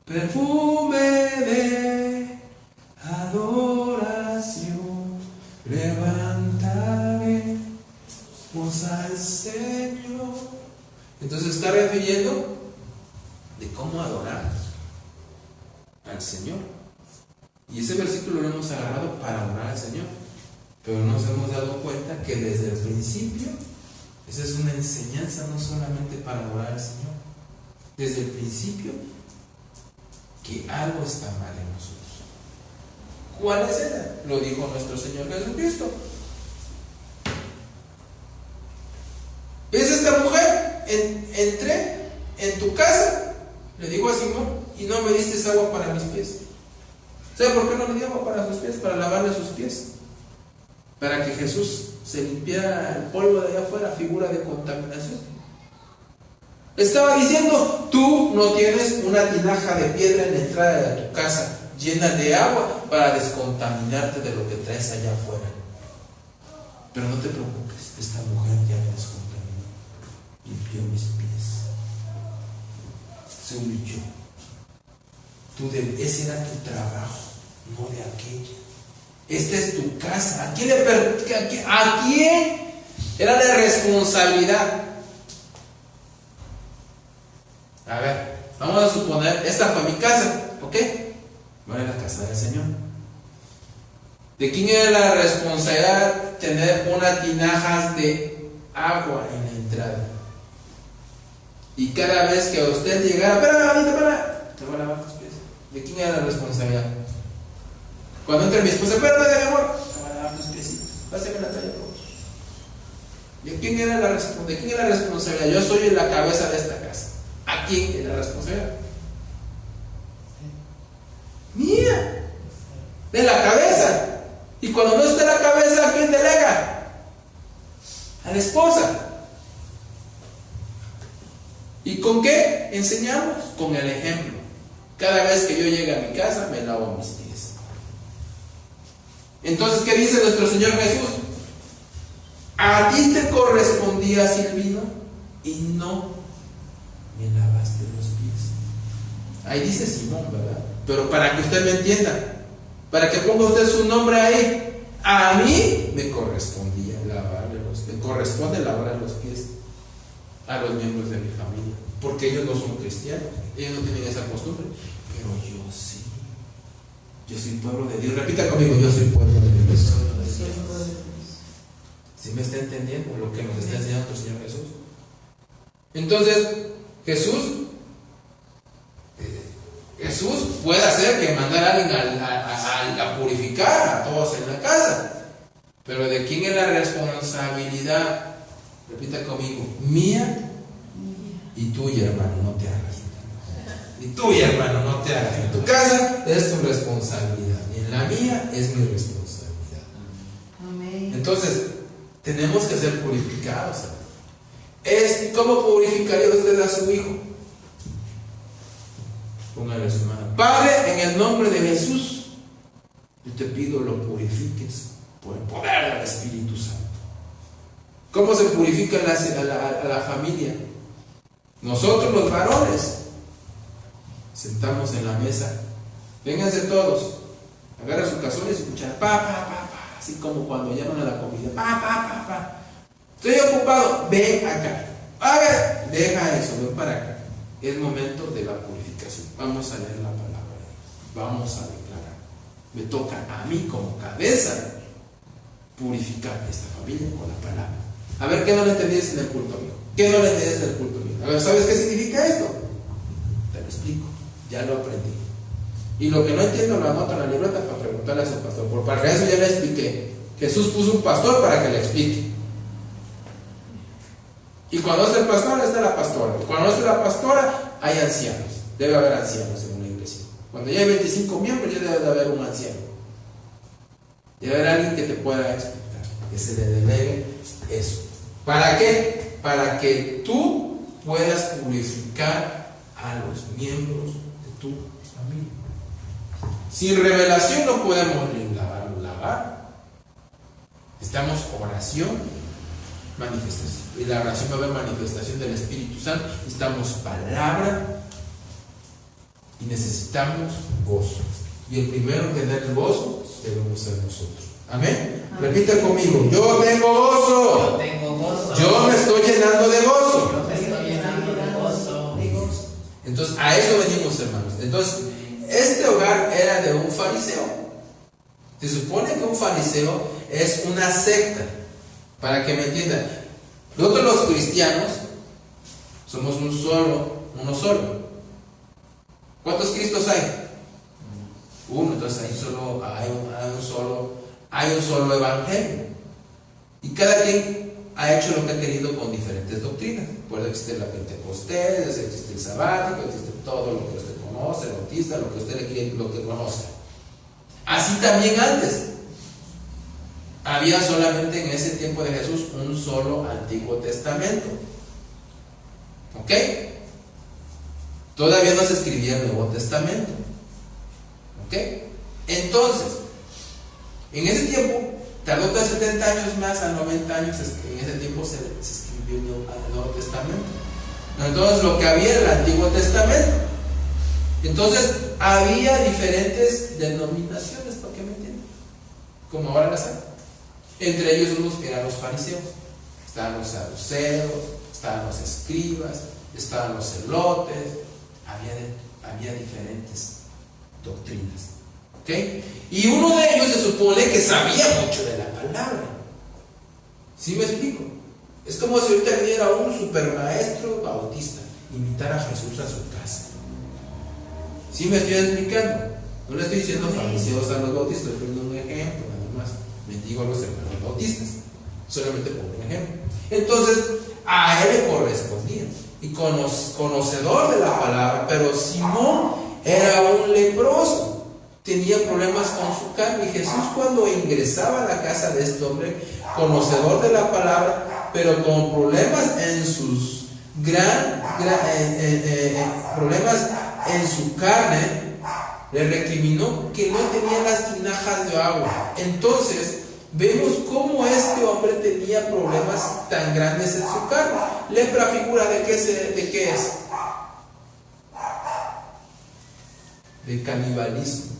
Perfume de adoración, levantaré voz al Señor. Entonces está refiriendo de cómo adorar al Señor. Y ese versículo lo hemos agarrado para adorar al Señor, pero nos hemos dado cuenta que desde el principio esa es una enseñanza no solamente para adorar al Señor, desde el principio que algo está mal en nosotros. ¿Cuál es ella? Lo dijo nuestro Señor Jesucristo. ¿Ves esta mujer? Entré en tu casa, le digo a Simón, y no me diste agua para mis pies. ¿Sabe por qué no le dio agua para sus pies? Para lavarle sus pies, para que Jesús se limpiara el polvo de allá afuera, figura de contaminación. Estaba diciendo, tú no tienes una tinaja de piedra en la entrada de tu casa llena de agua para descontaminarte de lo que traes allá afuera. Pero no te preocupes, esta mujer ya me descontaminó, limpió mis pies, se humilló. Ese era tu trabajo, no de aquella. Esta es tu casa. ¿A quién era la responsabilidad? A ver, vamos a suponer, esta fue mi casa, ¿ok? No era la casa del Señor. ¿De quién era la responsabilidad tener unas tinajas de agua en la entrada? Y cada vez que a usted llegara, espera, te voy a lavar tus pies. ¿De quién era la responsabilidad? Cuando entre mi esposa, espérame, mi amor, te voy a lavar tus piecitos. Pásame la toalla, por favor. ¿De quién era la responsabilidad? Yo soy la cabeza de esta casa. ¿A quién es la responsabilidad? Mía, de la cabeza. Y cuando no está la cabeza, ¿a quién delega? A la esposa. ¿Y con qué enseñamos? Con el ejemplo. Cada vez que yo llegue a mi casa, me lavo mis pies. Entonces, ¿qué dice nuestro Señor Jesús? A ti te correspondía, Silvino, y no me lavaste los pies. Ahí dice Simón, ¿verdad? Pero para que usted me entienda, para que ponga usted su nombre ahí, a mí me correspondía me corresponde lavar los pies a los miembros de mi familia, porque ellos no son cristianos, ellos no tienen esa costumbre, pero yo sí. Yo soy pueblo de Dios. Repita conmigo, yo soy pueblo de Dios. ¿Sí me está entendiendo lo que nos está enseñando nuestro Señor Jesús? Entonces, Jesús puede hacer que mandar a alguien a purificar a todos en la casa, pero ¿de quién es la responsabilidad? Repita conmigo, ¿mía Y tú, y hermano, no te hagas. Y tú, y hermano, no te hagas. En tu casa es tu responsabilidad. Y en la mía es mi responsabilidad. Amén. Entonces, tenemos que ser purificados. ¿Cómo purificaría usted a su hijo? Póngale su mano. Padre, en el nombre de Jesús, yo te pido lo purifiques por el poder del Espíritu Santo. ¿Cómo se purifica a la familia? Nosotros los varones sentamos en la mesa. Vénganse todos. Agarra su cazón y su cuchara. Así como cuando llaman a la comida. Estoy ocupado. Ven acá. Deja eso. Ven para acá. Es momento de la purificación. Vamos a leer la palabra. Vamos a declarar. Me toca a mí como cabeza purificar esta familia con la palabra. A ver, ¿qué no le entendías en el culto, amigo? ¿Qué no le entendías en el culto, amigo? A ver, ¿sabes qué significa esto? Te lo explico. Ya lo aprendí. Y lo que no entiendo lo anoto en la libreta para preguntarle a su pastor. Por para eso ya le expliqué. Jesús puso un pastor para que le explique. Y cuando es el pastor, está la pastora. Y cuando no está la pastora, hay ancianos. Debe haber ancianos en una iglesia. Cuando ya hay 25 miembros, ya debe de haber un anciano. Debe haber alguien que te pueda explicar, que se le delegue eso. ¿Para qué? Para que tú puedas purificar a los miembros de tu familia. Sin revelación no podemos ni lavar. Estamos oración, manifestación. Y la oración va a haber manifestación del Espíritu Santo. Necesitamos palabra y necesitamos gozo. Y el primero en tener el gozo debemos ser nosotros. Amén. Repita conmigo: yo tengo gozo. Yo tengo gozo. Yo me estoy llenando de gozo. Yo me estoy llenando de gozo. Entonces, a eso venimos, hermanos. Entonces, este hogar era de un fariseo. Se supone que un fariseo es una secta. Para que me entiendan, nosotros los cristianos somos uno solo. ¿Cuántos Cristos hay? Uno. Entonces hay un solo evangelio. Y cada quien ha hecho lo que ha querido con diferentes doctrinas. Por eso existe la Pentecostés, existe el sabático, existe todo lo que usted conoce, el bautista, lo que usted le quiere, lo que conozca. Así también antes. Había solamente en ese tiempo de Jesús un solo Antiguo Testamento. ¿Ok? Todavía no se escribía el Nuevo Testamento. ¿Ok? Entonces, en ese tiempo, tardó de 70 años más a 90 años, en ese tiempo se escribió el Nuevo Testamento. Entonces, lo que había era el Antiguo Testamento. Entonces, había diferentes denominaciones, ¿para qué me entienden? Como ahora las hay. Entre ellos unos eran los fariseos, estaban los saduceos, estaban los escribas, estaban los celotes, había diferentes doctrinas. ¿Okay? Y uno de ellos se supone que sabía mucho de la palabra. ¿Sí me explico? Es como si ahorita viniera un supermaestro bautista, invitar a Jesús a su casa. ¿Sí me estoy explicando? No le estoy diciendo fariseos a los bautistas, estoy poniendo un ejemplo nada más. Bendigo a los hermanos bautistas, solamente por un ejemplo. Entonces, a él le correspondía, y conocedor de la palabra. Pero Simón era un leproso, tenía problemas con su carne. Y Jesús, cuando ingresaba a la casa de este hombre, conocedor de la palabra, pero con problemas en sus problemas en su carne, le recriminó que no tenía las tinajas de agua. Entonces vemos cómo este hombre tenía problemas tan grandes en su carne. Lepra, figura de qué es? De canibalismo,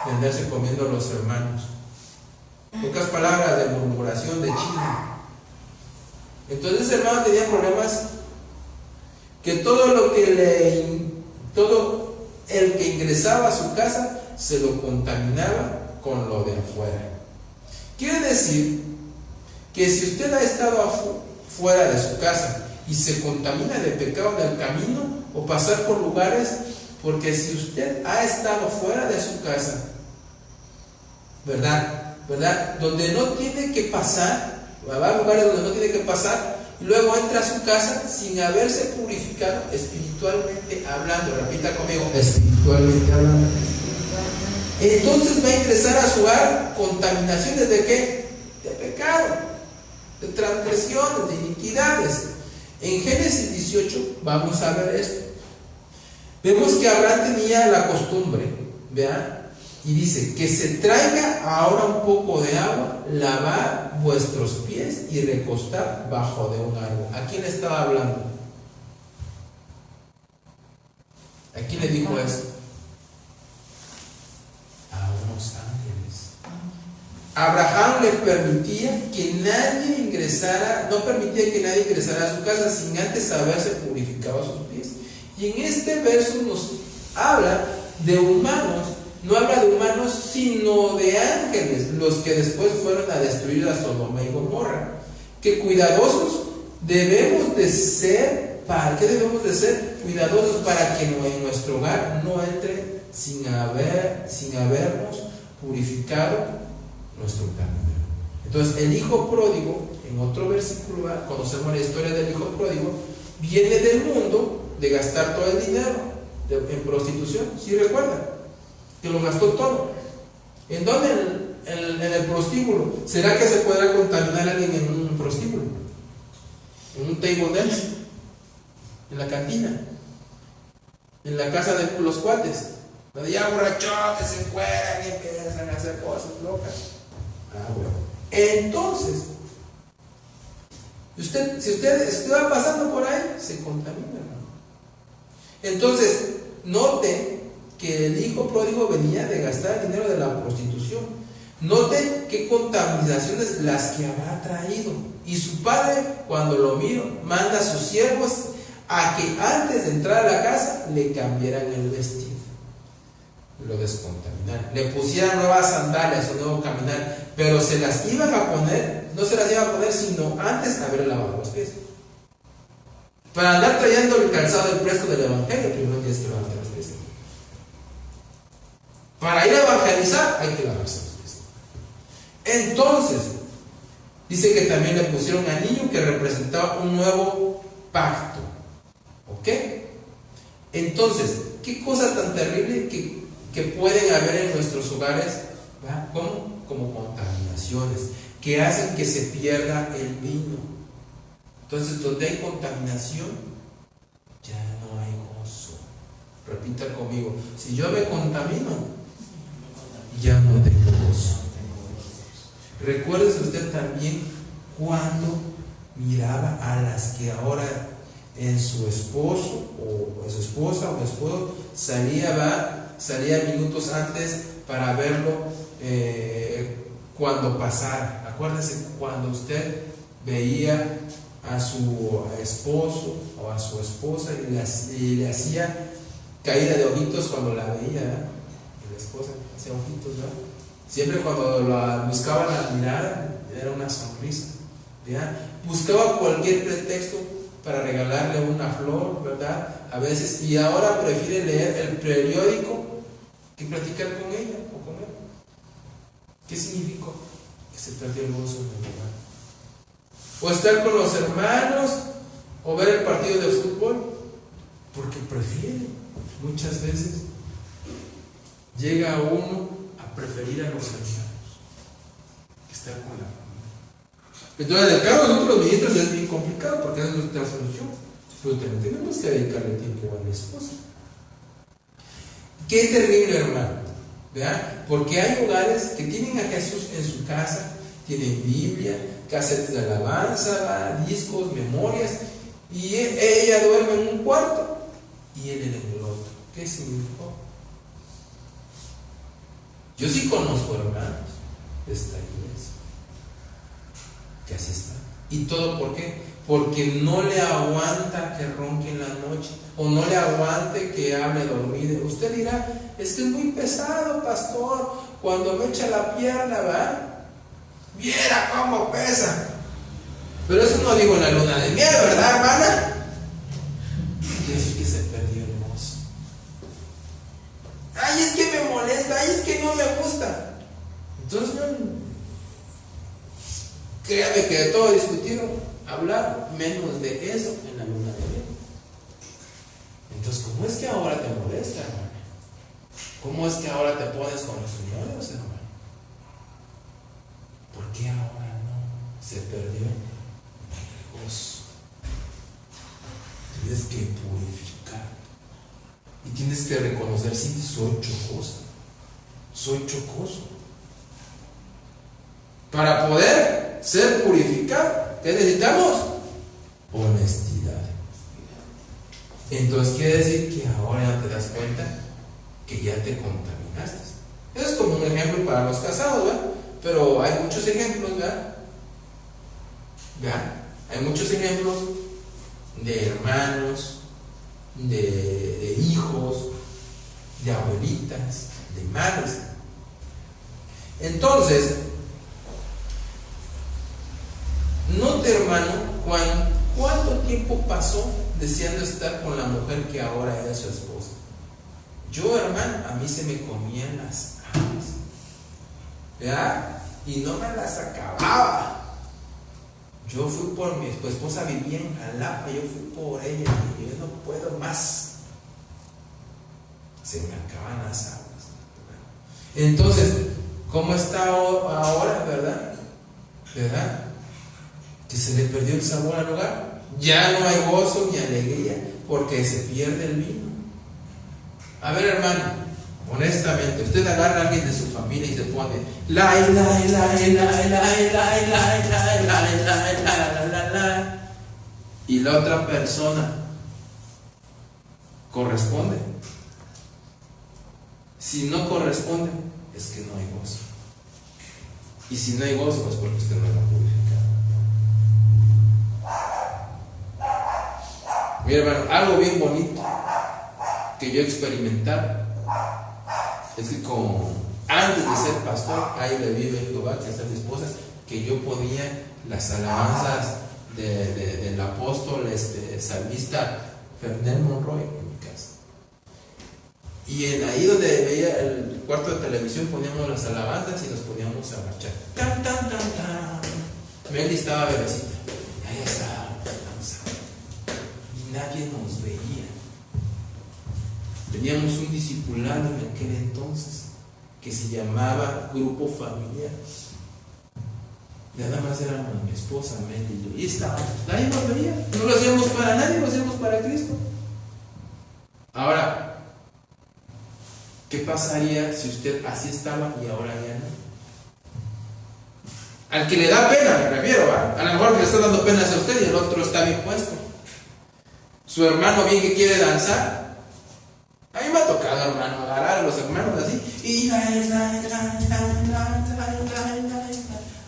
de andarse comiendo a los hermanos. Pocas palabras, de murmuración, de chisme. Entonces ese hermano tenía problemas que todo el que ingresaba a su casa se lo contaminaba con lo de afuera. Quiere decir que si usted ha estado fuera de su casa y se contamina de pecado en el camino o pasar por lugares, porque si usted ha estado fuera de su casa, ¿verdad? Donde no tiene que pasar, va a lugares donde no tiene que pasar, y luego entra a su casa sin haberse purificado espiritualmente hablando. Repita conmigo, espiritualmente hablando. Entonces va a ingresar a su hogar contaminaciones ¿de qué? De pecado, de transgresiones, de iniquidades. En Génesis 18 vamos a ver esto. Vemos que Abraham tenía la costumbre, ¿vean? Y dice, que se traiga ahora un poco de agua, lavar vuestros pies y recostar bajo de un árbol. ¿A quién le estaba hablando? ¿A quién le dijo eso? A unos ángeles. Abraham le permitía que nadie ingresara, no permitía que nadie ingresara a su casa sin antes haberse purificado sus pies. Y en este verso nos habla de humanos. No habla de humanos, sino de ángeles, los que después fueron a destruir a Sodoma y Gomorra. Que cuidadosos debemos de ser. ¿Para qué debemos de ser? Cuidadosos para que en nuestro hogar no entre sin habernos purificado nuestro camino. Entonces el hijo pródigo, en otro versículo conocemos la historia del hijo pródigo, viene del mundo de gastar todo el dinero en prostitución. ¿Sí recuerdan? Que lo gastó todo. ¿En dónde? En el prostíbulo. ¿Será que se podrá contaminar a alguien en un prostíbulo? En un table dance, en la cantina, en la casa de los cuates, donde ya borrachones se encueran y empiezan a hacer cosas locas. Bueno. Entonces, si usted va pasando por ahí, se contamina, ¿no? Entonces, note que el hijo pródigo venía de gastar el dinero de la prostitución. Noten qué contaminaciones las que habrá traído. Y su padre, cuando lo miró, manda a sus siervos a que antes de entrar a la casa le cambiaran el vestido, lo descontaminaran, le pusieran nuevas sandalias o nuevo caminar, pero se las iban a poner, no se las iban a poner sino antes de haber lavado los pies. Para andar trayendo el calzado del presto del evangelio, primero tienes que lavarte los pies. Para ir a evangelizar hay que lavarse los pies. Entonces, dice que también le pusieron anillo que representaba un nuevo pacto. ¿Ok? Entonces, ¿qué cosa tan terrible que pueden haber en nuestros hogares? ¿Va? Como contaminaciones que hacen que se pierda el vino. Entonces, donde hay contaminación, ya no hay gozo. Repita conmigo, si yo me contamino, ya no tengo gozo. Recuérdese usted también cuando miraba a las que ahora en su esposo o en su esposa o esposo salía minutos antes para verlo cuando pasara. Acuérdese cuando usted veía a su esposo o a su esposa y le hacía caída de ojitos cuando la veía, ¿verdad? Y la esposa hacía ojitos, ¿verdad? Siempre cuando la buscaban a mirar era una sonrisa, ¿verdad? Buscaba cualquier pretexto para regalarle una flor, ¿verdad? A veces, y ahora prefiere leer el periódico que platicar con ella o con él. ¿Qué significó? Que se perdió el gozo en el hogar. O estar con los hermanos, o ver el partido de fútbol, porque prefiere, muchas veces, llega uno a preferir a los hermanos que estar con la familia. Entonces, en el caso de nosotros los ministros es bien complicado porque esa es nuestra solución. Pero también tenemos que dedicarle tiempo a la esposa. Qué terrible, hermano, ¿verdad? Porque hay hogares que tienen a Jesús en su casa, tienen Biblia, casetes de alabanza, discos, memorias, y ella duerme en un cuarto y él en el otro. ¿Qué significó? Yo sí conozco hermanos de esta iglesia que así está. ¿Y todo por qué? Porque no le aguanta que ronque en la noche, o no le aguante que hable dormido. Usted dirá, es que es muy pesado, pastor, cuando me echa la pierna, ¿va? Viera cómo pesa. Pero eso no digo en la luna de miel, ¿verdad, hermana? Quiere decir que se perdió el gozo. Ay, es que me molesta, ay, es que no me gusta. Entonces, créame que de todo discutieron, hablar menos de eso en la luna de miel. Entonces, ¿cómo es que ahora te molesta, hermano? ¿Cómo es que ahora te pones con los señores, hermano? ¿Por qué ahora no? Se perdió el gozo. Tienes que purificar. Y tienes que reconocer, sí, soy chocoso. Soy chocoso. Para poder ser purificado, ¿qué necesitamos? Honestidad. Entonces quiere decir que ahora ya te das cuenta que ya te contaminaste. Eso es como un ejemplo para los casados, ¿verdad? Pero hay muchos ejemplos, ¿verdad? Hay muchos ejemplos de hermanos, de hijos, de abuelitas, de madres. Entonces, note, hermano, ¿cuánto tiempo pasó deseando estar con la mujer que ahora era su esposa? Yo, hermano, a mí se me comían las aves, ¿verdad? Y no me las acababa. Yo fui por mi esposa, vivía en Jalapa, yo fui por ella y yo no puedo más. Se me acaban las aguas. Entonces, ¿cómo está ahora, verdad? ¿Verdad? Que se le perdió el sabor al hogar. Ya no hay gozo ni alegría porque se pierde el vino. A ver, hermano, honestamente, usted agarra a alguien de su familia y se pone y la otra persona corresponde. Si no corresponde, es que no hay gozo. Y si no hay gozo, es porque usted no lo ha purificado. Mira, hermano, algo bien bonito que yo he experimentado es que antes de ser pastor, ahí le vive en Jehová, que es mi esposa, que yo ponía las alabanzas del apóstol salmista Fernel Monroy en mi casa. Y ahí donde veía el cuarto de televisión poníamos las alabanzas y nos poníamos a marchar. Tan, tan, tan, tan. Meli estaba bebecita. Ahí estaba danzando. Y nadie nos veía. Teníamos un discipulado en aquel entonces que se llamaba Grupo Familiar. Nada más éramos mi esposa, Meli y yo. Y estábamos. Nadie nos veía. No lo hacíamos para nadie, lo hacíamos para Cristo. Ahora, ¿qué pasaría si usted así estaba y ahora ya no? Al que le da pena, me refiero, ¿va? A lo mejor le está dando pena a usted y el otro está bien puesto. Su hermano bien que quiere danzar. A mí me ha tocado, hermano, agarrar a los hermanos así y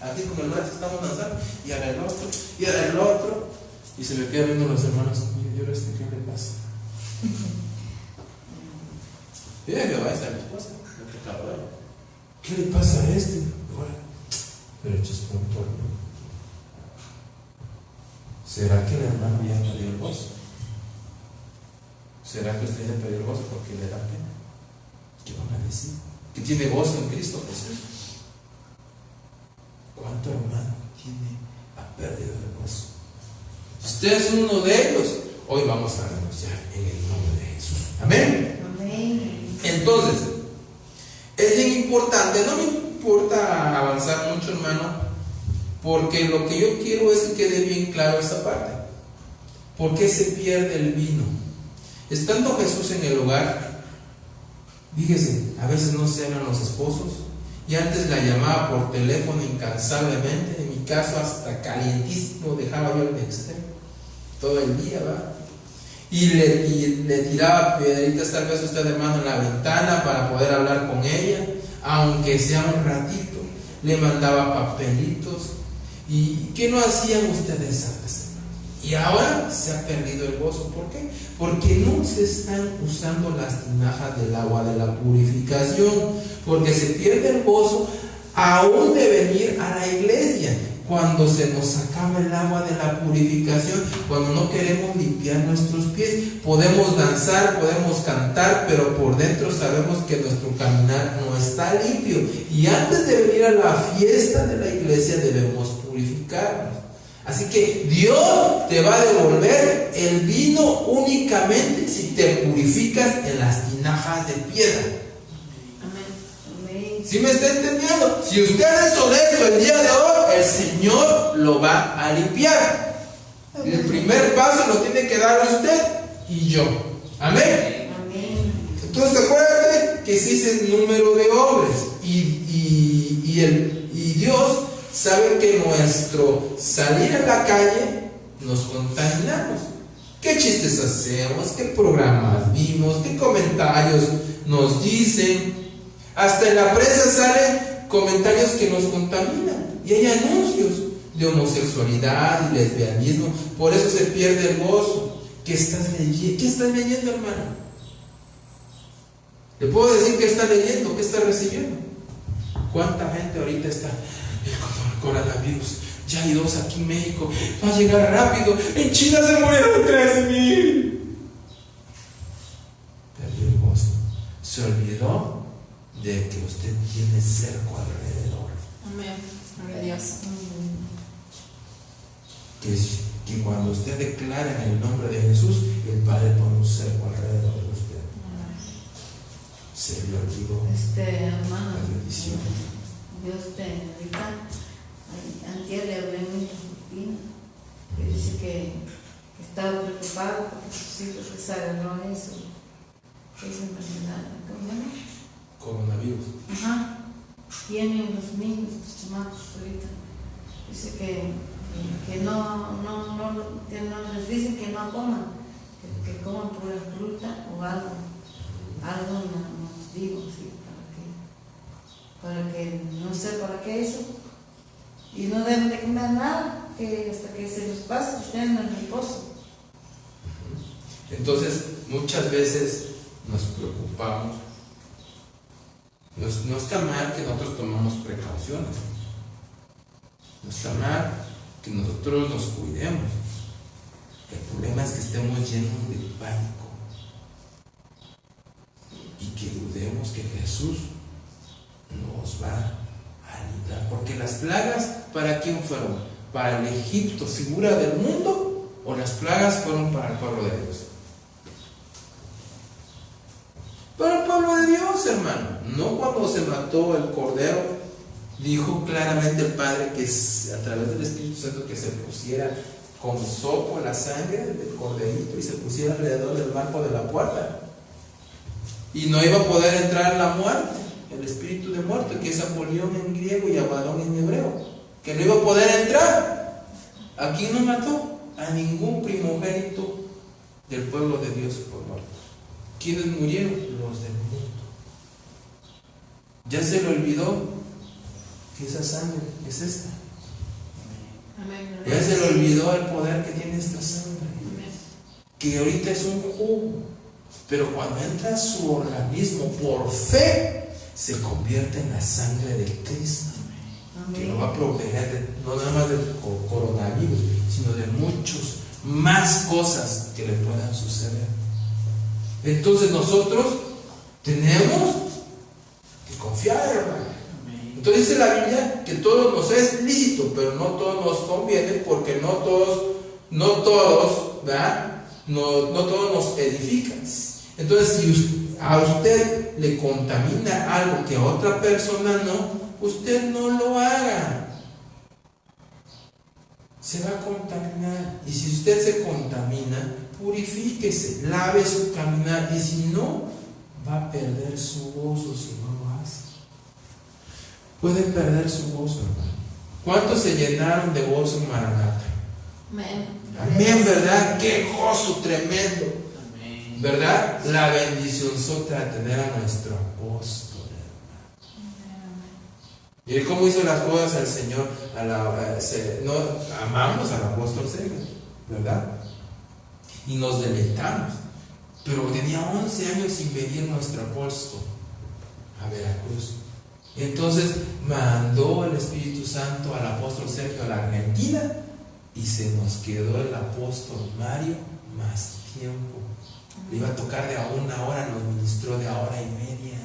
así como el brazo estamos danzando y a el otro y a el otro y se me quedan viendo los hermanos. ¿Y ahora ¿qué le pasa? Mira que va a estar mi esposa, ¿qué le pasa a este? Pero es punto. ¿Será que el hermano ya perdió el gozo? ¿Será que usted ya perdió el gozo porque le da pena? ¿Qué van a decir? Que tiene gozo en Cristo Jesús. ¿Cuánto hermano ha perdido el gozo? Si usted es uno de ellos, hoy vamos a renunciar en el nombre de Jesús. Amén. Entonces, es bien importante, no me importa avanzar mucho, hermano, porque lo que yo quiero es que quede bien claro esta parte. ¿Por qué se pierde el vino? Estando Jesús en el hogar, fíjese, a veces no se hablan los esposos, y antes la llamaba por teléfono incansablemente, en mi caso hasta calientísimo dejaba yo el extremo, todo el día, ¿va? Y le tiraba piedritas tal vez usted, hermano, en la ventana para poder hablar con ella, aunque sea un ratito. Le mandaba papelitos. ¿Y qué no hacían ustedes antes, hermano? Y ahora se ha perdido el gozo. ¿Por qué? Porque no se están usando las tinajas del agua de la purificación, porque se pierde el gozo aún de venir a la iglesia. Cuando se nos acaba el agua de la purificación, cuando no queremos limpiar nuestros pies, podemos danzar, podemos cantar, pero por dentro sabemos que nuestro caminar no está limpio. Y antes de venir a la fiesta de la iglesia debemos purificarnos. Así que Dios te va a devolver el vino únicamente si te purificas en las tinajas de piedra. Amén. ¿Sí me está entendiendo? Si usted es honesto el día de hoy, el Señor lo va a limpiar. El primer paso lo tiene que dar usted y yo. Amén. Amén. Entonces acuérdate que ese es el número de hombres. Y Dios sabe que nuestro salir a la calle nos contaminamos. ¿Qué chistes hacemos? ¿Qué programas vimos? ¿Qué comentarios nos dicen? Hasta en la prensa salen comentarios que nos contaminan. Y hay anuncios de homosexualidad y lesbianismo. Por eso se pierde el gozo. ¿Qué estás leyendo? ¿Qué estás leyendo, hermano? ¿Le puedo decir qué está leyendo? ¿Qué está recibiendo? ¿Cuánta gente ahorita está con el coronavirus? Ya hay 2 aquí en México. Va a llegar rápido. En China se murieron 13,000. Perdió el gozo. Se olvidó de que usted tiene cerco alrededor. Amén. Gloria a Dios. Que cuando usted declara en el nombre de Jesús, el Padre pone un cerco alrededor de usted. Se le olvidó Hermano, la bendición. Dios te ahorita, antier le hablé a mi Argentina, que dice que estaba preocupado porque sus hijos les agarró esa enfermedad, ¿cómo se llama? Coronavirus. Ajá, tienen los niños, los chamacos ahorita, dice que no les dicen que no coman, que coman pura fruta o algo nos digo, sí, para que no sé para qué eso, y no deben de comer nada, que hasta que se los pase, estén en el reposo. Entonces, muchas veces nos preocupamos. No está mal que nosotros tomamos precauciones. No está mal que nosotros nos cuidemos. El problema es que estemos llenos de pánico y que dudemos que Jesús nos va a librar. Porque las plagas, ¿para quién fueron? ¿Para el Egipto, figura del mundo? ¿O las plagas fueron para el pueblo de Dios? Para el pueblo de Dios, hermano. No cuando se mató el cordero, dijo claramente el Padre que a través del Espíritu Santo que se pusiera con sopo la sangre del corderito y se pusiera alrededor del marco de la puerta. Y no iba a poder entrar la muerte, el espíritu de muerte, que es Apolión en griego y Abadón en hebreo, que no iba a poder entrar. ¿A quién no mató? A ningún primogénito del pueblo de Dios por muerte. ¿Quiénes murieron? Los del mundo. Ya se le olvidó que esa sangre es esta. Amén. Ya se le olvidó el poder que tiene esta sangre, que ahorita es un jugo, pero cuando entra a su organismo por fe, se convierte en la sangre de Cristo. Que lo va a proteger no nada más del coronavirus, sino de muchas más cosas que le puedan suceder. Entonces nosotros tenemos que confiar, hermano. Entonces dice la Biblia que todo nos es lícito, pero no todo nos conviene, porque no todos, ¿verdad? No todos nos edifican. Entonces, si a usted le contamina algo que a otra persona no, usted no lo haga. Se va a contaminar. Y si usted se contamina, purifíquese, lave su caminar. Y si no, va a perder su gozo si no lo hace. Pueden perder su gozo, hermano. ¿Cuántos se llenaron de gozo en Maranata? Amén. Amén, ¿verdad? ¡Qué gozo tremendo! Amén. ¿Verdad? La bendición sota de tener a nuestro apóstol, hermano. Y cómo hizo las cosas el Señor. Amamos al apóstol Sergio, ¿verdad? Y nos deleitamos. Pero tenía 11 años sin venir nuestro apóstol a Veracruz. Entonces mandó el Espíritu Santo al apóstol Sergio a la Argentina y se nos quedó el apóstol Mario más tiempo. Le iba a tocar de a 1 hora, nos ministró de a 1 hora y media,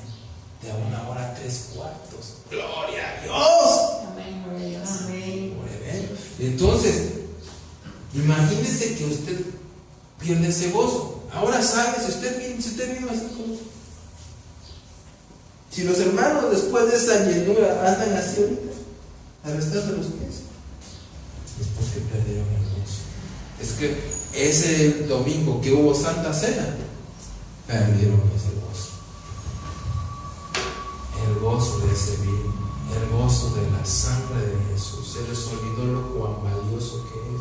de a 1 hora 3/4. ¡Gloria a Dios! Amén, gloria a Dios. Amén. Entonces, imagínese que usted pierde ese gozo. Ahora sabe, si usted vino así como... Si los hermanos después de esa llenura andan así ahorita, arrastrando los pies, es porque perdieron el gozo. Es que ese domingo que hubo Santa Cena, perdieron ese gozo. El gozo de ese vino, el gozo de la sangre de Jesús. Se les olvidó lo cuán valioso que es.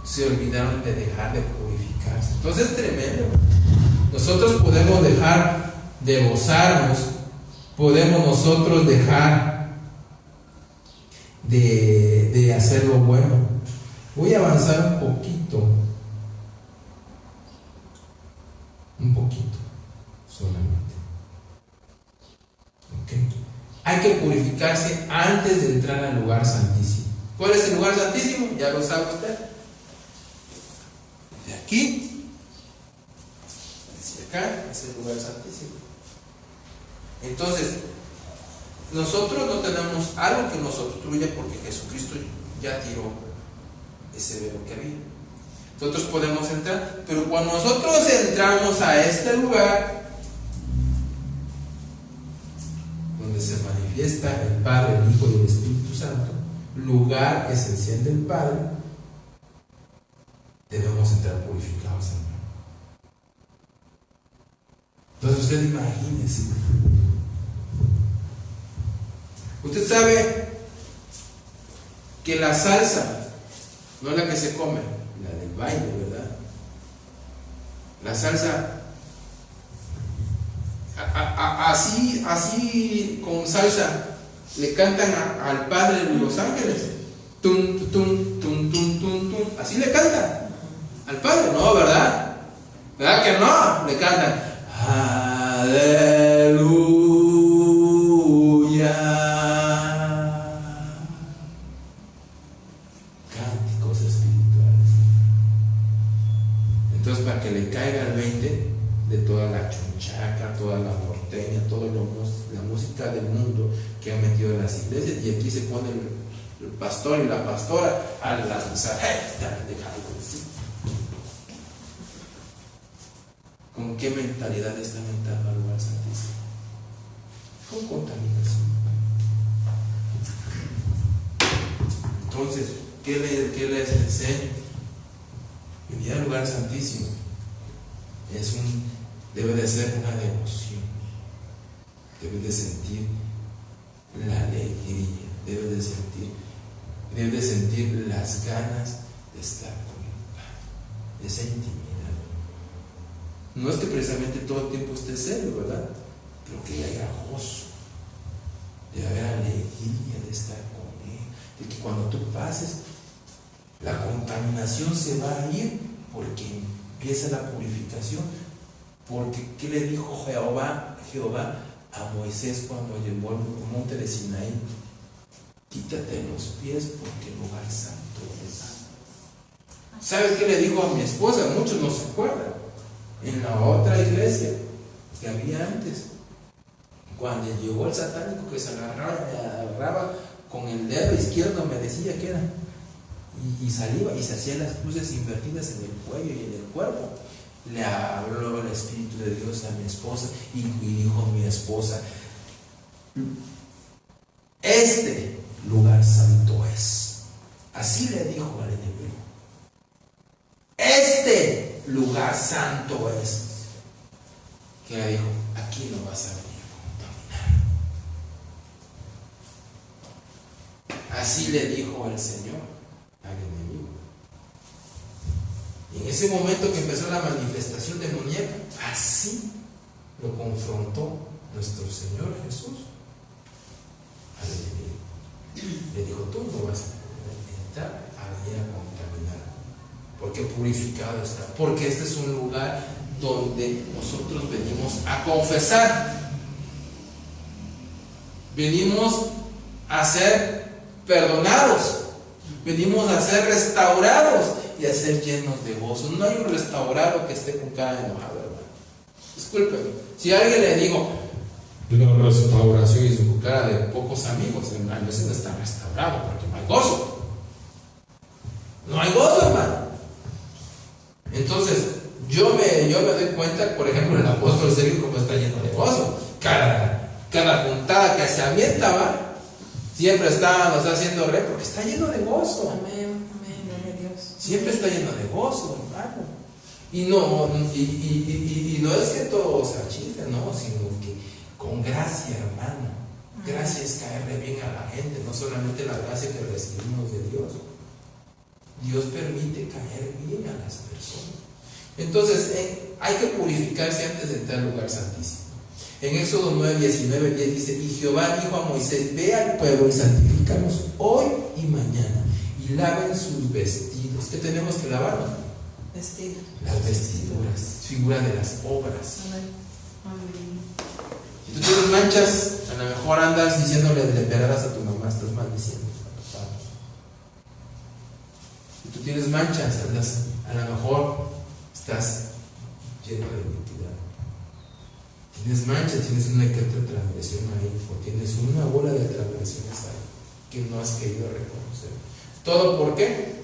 Se olvidaron de dejar de purificarse. Entonces es tremendo. Nosotros podemos dejar de gozarnos, podemos nosotros dejar de hacer lo bueno. Voy a avanzar un poquito solamente. ¿Okay? Hay que purificarse antes de entrar al lugar santísimo. ¿Cuál es el lugar santísimo? Ya lo sabe usted. De aquí hacia acá es el lugar santísimo. Entonces, nosotros no tenemos algo que nos obstruya porque Jesucristo ya tiró ese velo que había. Nosotros podemos entrar, pero cuando nosotros entramos a este lugar donde se manifiesta el Padre, el Hijo y el Espíritu Santo, lugar esencial del Padre, debemos entrar purificados, hermano. Entonces usted imagínese. Usted sabe que la salsa no es la que se come, la del baile, ¿verdad? La salsa, así con salsa, le cantan al Padre de los ángeles. Tum, tum, tum, tum, tum, tum. Así le cantan al Padre, ¿no? ¿Verdad? ¿Verdad que no? Le cantan aleluya. Cánticos espirituales. Entonces, para que le caiga el 20 de toda la chunchaca, toda la norteña, toda la música del mundo que han metido en las iglesias, y aquí se pone el pastor y la pastora a lanzar. ¿Con qué mentalidad están entrando al lugar santísimo? Con contaminación. Entonces, ¿qué les enseño? Venir al lugar santísimo debe de ser una devoción. Debe de sentir la alegría, debe de sentir las ganas de estar con el Padre, de esa intimidad. No es que precisamente todo el tiempo esté serio, ¿verdad? Pero que haya gozo, de haber alegría de estar con Él, de que cuando tú pases, la contaminación se va a ir porque empieza la purificación. Porque ¿qué le dijo Jehová a Moisés cuando llevó al monte de Sinaí? Quítate los pies porque el lugar santo es. ¿Sabes qué le dijo a mi esposa? Muchos no se acuerdan. En la otra iglesia que había antes, cuando llegó el satánico que se agarraba con el dedo izquierdo, me decía que era, y saliva y se hacía las cruces invertidas en el cuello y en el cuerpo. Le habló el Espíritu de Dios a mi esposa y dijo mi esposa: este lugar santo es. Así le dijo al enemigo: este lugar santo es. Que le dijo: aquí no vas a venir a contaminar. Así le dijo el Señor al enemigo. Y en ese momento que empezó la manifestación demoníaca, así lo confrontó nuestro Señor Jesús al enemigo. Le dijo: tú no vas a entrar allí a contaminar, porque purificado está, porque este es un lugar donde nosotros venimos a confesar, venimos a ser perdonados, venimos a ser restaurados y a ser llenos de gozo. No hay un restaurado que esté con cara enojada, hermano. Discúlpeme, si a alguien le digo una restauración y su cara de pocos amigos, a veces no está restaurado porque no hay gozo. No hay gozo, hermano. Entonces, yo me doy cuenta, por ejemplo, el apóstol Sergio, como está lleno de gozo. Cada puntada que se avienta, ¿va? Siempre nos está haciendo rey porque está lleno de gozo. Amén, gloria a Dios. Siempre está lleno de gozo, hermano. Y no es que todo sea chiste, no, sino que con gracia, hermano. Gracia es caerle bien a la gente, no solamente la gracia que recibimos de Dios. Dios permite caer bien a las personas. Entonces, hay que purificarse antes de entrar al lugar santísimo. En Éxodo 9, 19, 10 dice: y Jehová dijo a Moisés: ve al pueblo y santifícalos hoy y mañana, y laven sus vestidos. ¿Qué tenemos que lavar? Vestido. Las vestiduras, figura de las obras. Amén. Si tú tienes manchas, a lo mejor andas diciéndole de leperadas a tu mamá, estás maldiciendo. Si tú tienes manchas, a lo mejor estás lleno de iniquidad. Tienes manchas, tienes una que otra transgresión ahí, o tienes una bola de transgresiones ahí que no has querido reconocer. ¿Todo por qué?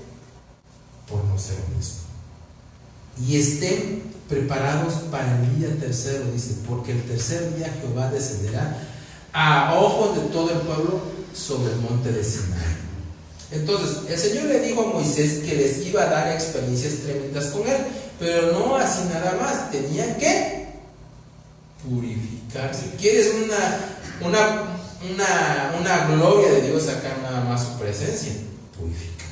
Por no ser honesto. Y estén preparados para el día tercero, dice, porque el tercer día Jehová descenderá a ojos de todo el pueblo sobre el monte de Sinaí. Entonces, el Señor le dijo a Moisés que les iba a dar experiencias tremendas con él, pero no así nada más, tenían que purificarse. ¿Quieres una gloria de Dios acá, nada más su presencia? Purifícate.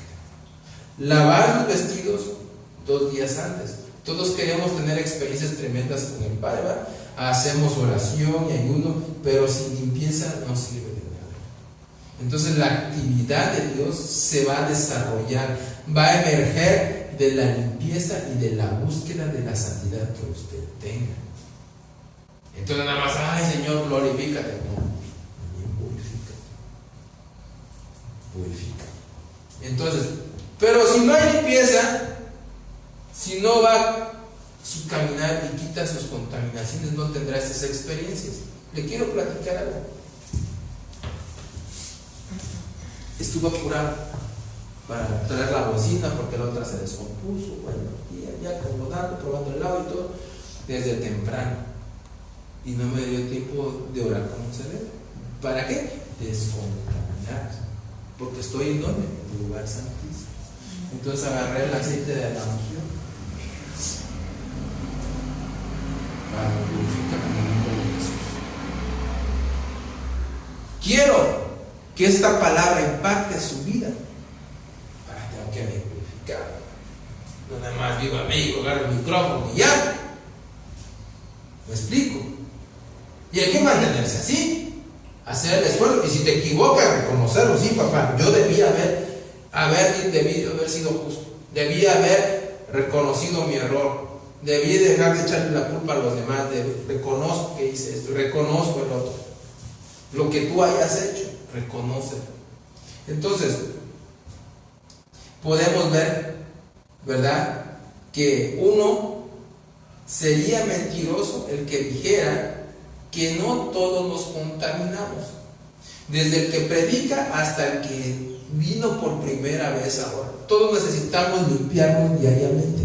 Lavar los vestidos 2 días antes. Todos queremos tener experiencias tremendas con el Padre, ¿verdad? Hacemos oración y ayuno, pero sin limpieza no sirve de nada. Entonces la actividad de Dios se va a desarrollar, va a emerger de la limpieza y de la búsqueda de la santidad que usted tenga. Entonces nada más, ay Señor, glorifícate. No, también purifica. Entonces, pero si no hay limpieza, si no va su caminar y quita sus contaminaciones, no tendrá estas experiencias. Le quiero platicar algo. Estuve apurado para traer la bocina porque la otra se descompuso. Bueno, y ya acomodando, probando el lado y todo, desde temprano. Y no me dio tiempo de orar como se debe. ¿Para qué? Descontaminarse. Porque estoy en donde? En el lugar santísimo. Entonces agarré el aceite de la unción para purificarme en el nombre de Jesús. Quiero que esta palabra impacte su vida. Para tengo que haber purificado. No nada más vivo a México, agarro el micrófono y ya. ¿Me explico? Y hay que mantenerse así, hacer el esfuerzo. Y si te equivocas, reconocerlo. Sí, papá, yo debí haber sido justo. Debí haber reconocido mi error. Debí dejar de echarle la culpa a los demás. Reconozco que hice esto, reconozco el otro. Lo que tú hayas hecho, reconócelo. Entonces, podemos ver, ¿verdad?, que uno sería mentiroso el que dijera que no todos nos contaminamos, desde el que predica hasta el que vino por primera vez ahora. Todos necesitamos limpiarnos diariamente.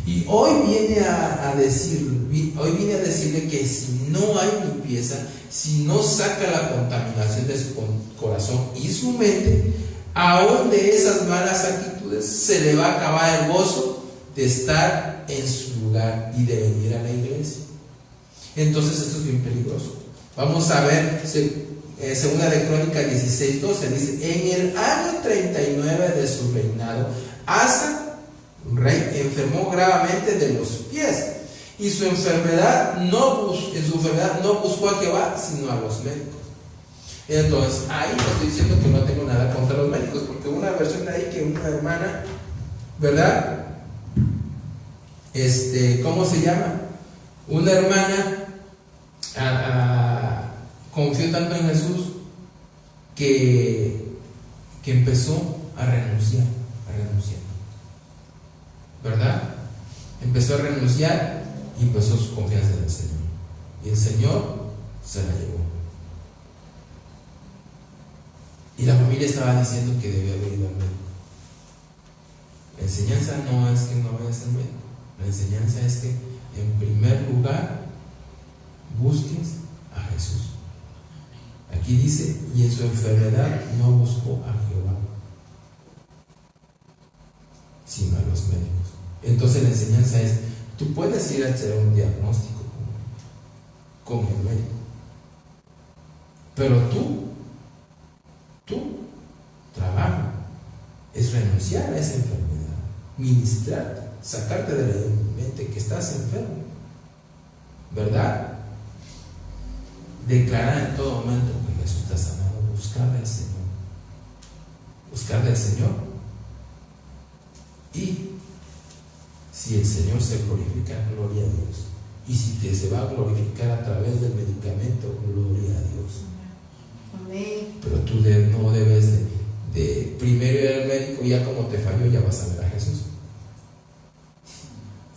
Y hoy vine a decirle que si no hay limpieza, si no saca la contaminación de su corazón y su mente, aún de esas malas actitudes se le va a acabar el gozo de estar en su lugar y de venir a la iglesia. Entonces esto es bien peligroso. Vamos a ver, segunda de Crónicas 16:12, dice: en el año 39 de su reinado, Asa, un rey, enfermó gravemente de los pies, y en su enfermedad no buscó a Jehová, sino a los médicos. Entonces, ahí no estoy diciendo que no tengo nada contra los médicos, porque una versión ahí que una hermana, ¿verdad? ¿Cómo se llama? Una hermana confió tanto en Jesús que empezó a renunciar, ¿verdad? Empezó a renunciar y empezó su confianza en el Señor, y el Señor se la llevó. Y la familia estaba diciendo que debía haber ido al médico. La enseñanza no es que no vayas al médico, La enseñanza es que en primer lugar busques a Jesús. Aquí dice, y en su enfermedad no buscó a Jehová, sino a los médicos. Entonces la enseñanza es, tú puedes ir a hacer un diagnóstico con el médico, pero tu trabajo es renunciar a esa enfermedad, ministrarte, sacarte de la mente que estás enfermo, ¿verdad? Declarar en todo momento que Jesús está sanado, buscar del Señor. Y si el Señor se glorifica, gloria a Dios. Y si se va a glorificar a través del medicamento, gloria a Dios. Amén. Pero tú no debes de primero ir al médico y ya como te falló, ya vas a ver a Jesús.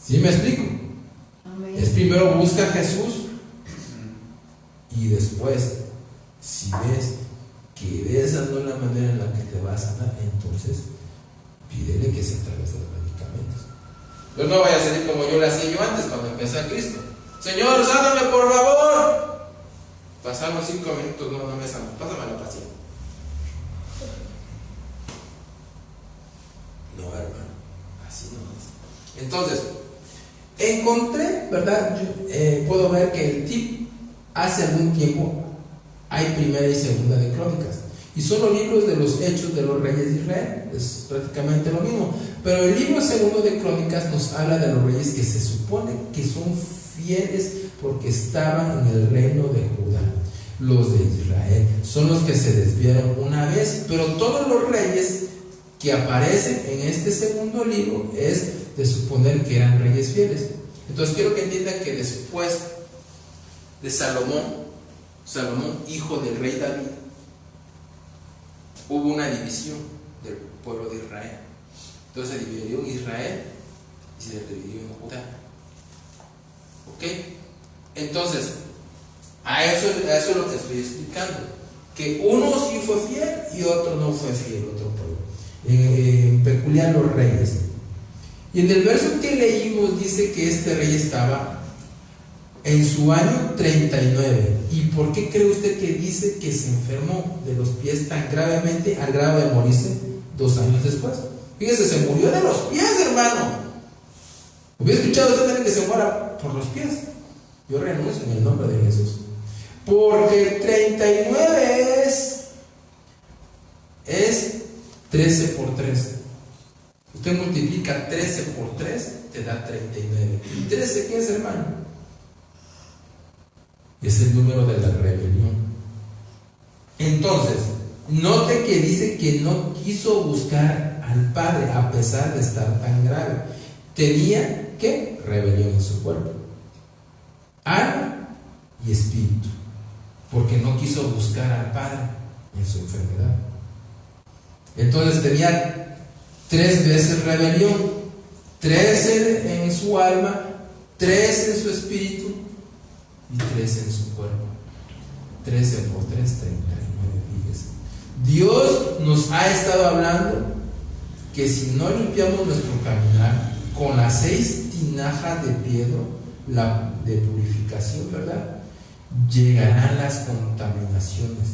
¿Sí me explico? Amén. Es primero busca a Jesús y después, si ves que esa no es la manera en la que te va a sanar, entonces pídele que sea a través de los medicamentos. Pero no vaya a salir como yo le hacía yo antes cuando empecé a Cristo. Señor, sáname por favor. Pasaron 5 minutos, no me sanó. Pásame la paciencia. No, hermano, así no es. Entonces, encontré, ¿verdad? Puedo ver que el tip hace algún tiempo hay primera y segunda de Crónicas. Y son los libros de los hechos de los reyes de Israel. Es prácticamente lo mismo. Pero el libro segundo de Crónicas nos habla de los reyes que se supone que son fieles porque estaban en el reino de Judá. Los de Israel son los que se desviaron una vez. Pero todos los reyes que aparecen en este segundo libro es de suponer que eran reyes fieles. Entonces quiero que entiendan que después de Salomón, hijo del rey David, hubo una división del pueblo de Israel. Entonces se dividió en Israel y se dividió en Judá. ¿Ok? Entonces, a eso es lo que estoy explicando. Que uno sí fue fiel y otro no fue fiel, otro pueblo. En peculiar los reyes. Y en el verso que leímos dice que este rey estaba en su año 39. ¿Y por qué cree usted que dice que se enfermó de los pies tan gravemente al grado de morirse 2 años después? Fíjese, se murió de los pies, hermano. ¿Hubiera escuchado usted también que se muera por los pies? Yo renuncio en el nombre de Jesús. Porque 39 es 13 por 3. Usted multiplica 13 por 3, te da 39. ¿Y 13 qué es, hermano? Es el número de la rebelión. Entonces, note que dice que no quiso buscar al Padre a pesar de estar tan grave. Tenía, ¿qué? Rebelión en su cuerpo, alma y espíritu, porque no quiso buscar al Padre en su enfermedad. Entonces tenía 3 veces rebelión, 13 en su alma, 3 en su espíritu y 3 en su cuerpo. 13 por 3, 39, fíjese. Dios nos ha estado hablando que si no limpiamos nuestro caminar con las 6 tinajas de piedra de purificación, ¿verdad?, llegarán las contaminaciones.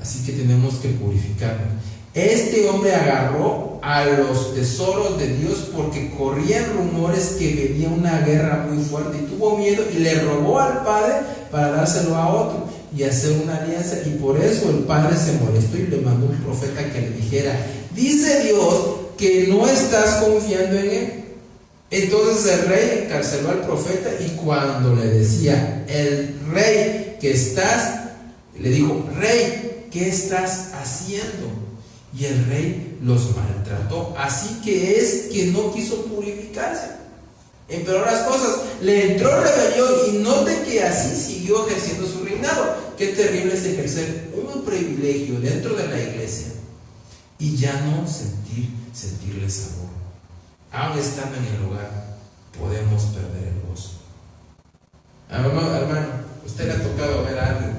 Así que tenemos que purificarnos. Este hombre agarró a los tesoros de Dios porque corrían rumores que venía una guerra muy fuerte y tuvo miedo y le robó al Padre para dárselo a otro y hacer una alianza, y por eso el Padre se molestó y le mandó un profeta que le dijera: dice Dios que no estás confiando en él. Entonces el rey encarceló al profeta, y cuando le decía el rey que estás, le dijo: rey, ¿qué estás haciendo? Y el rey los maltrató. Así que es que no quiso purificarse. Empeoró las cosas, le entró rebelión, y note que así siguió ejerciendo su reinado. Qué terrible es ejercer un privilegio dentro de la iglesia y ya no sentirle sabor. Aún estando en el lugar, podemos perder el gozo. Hermano, usted le ha tocado ver a alguien.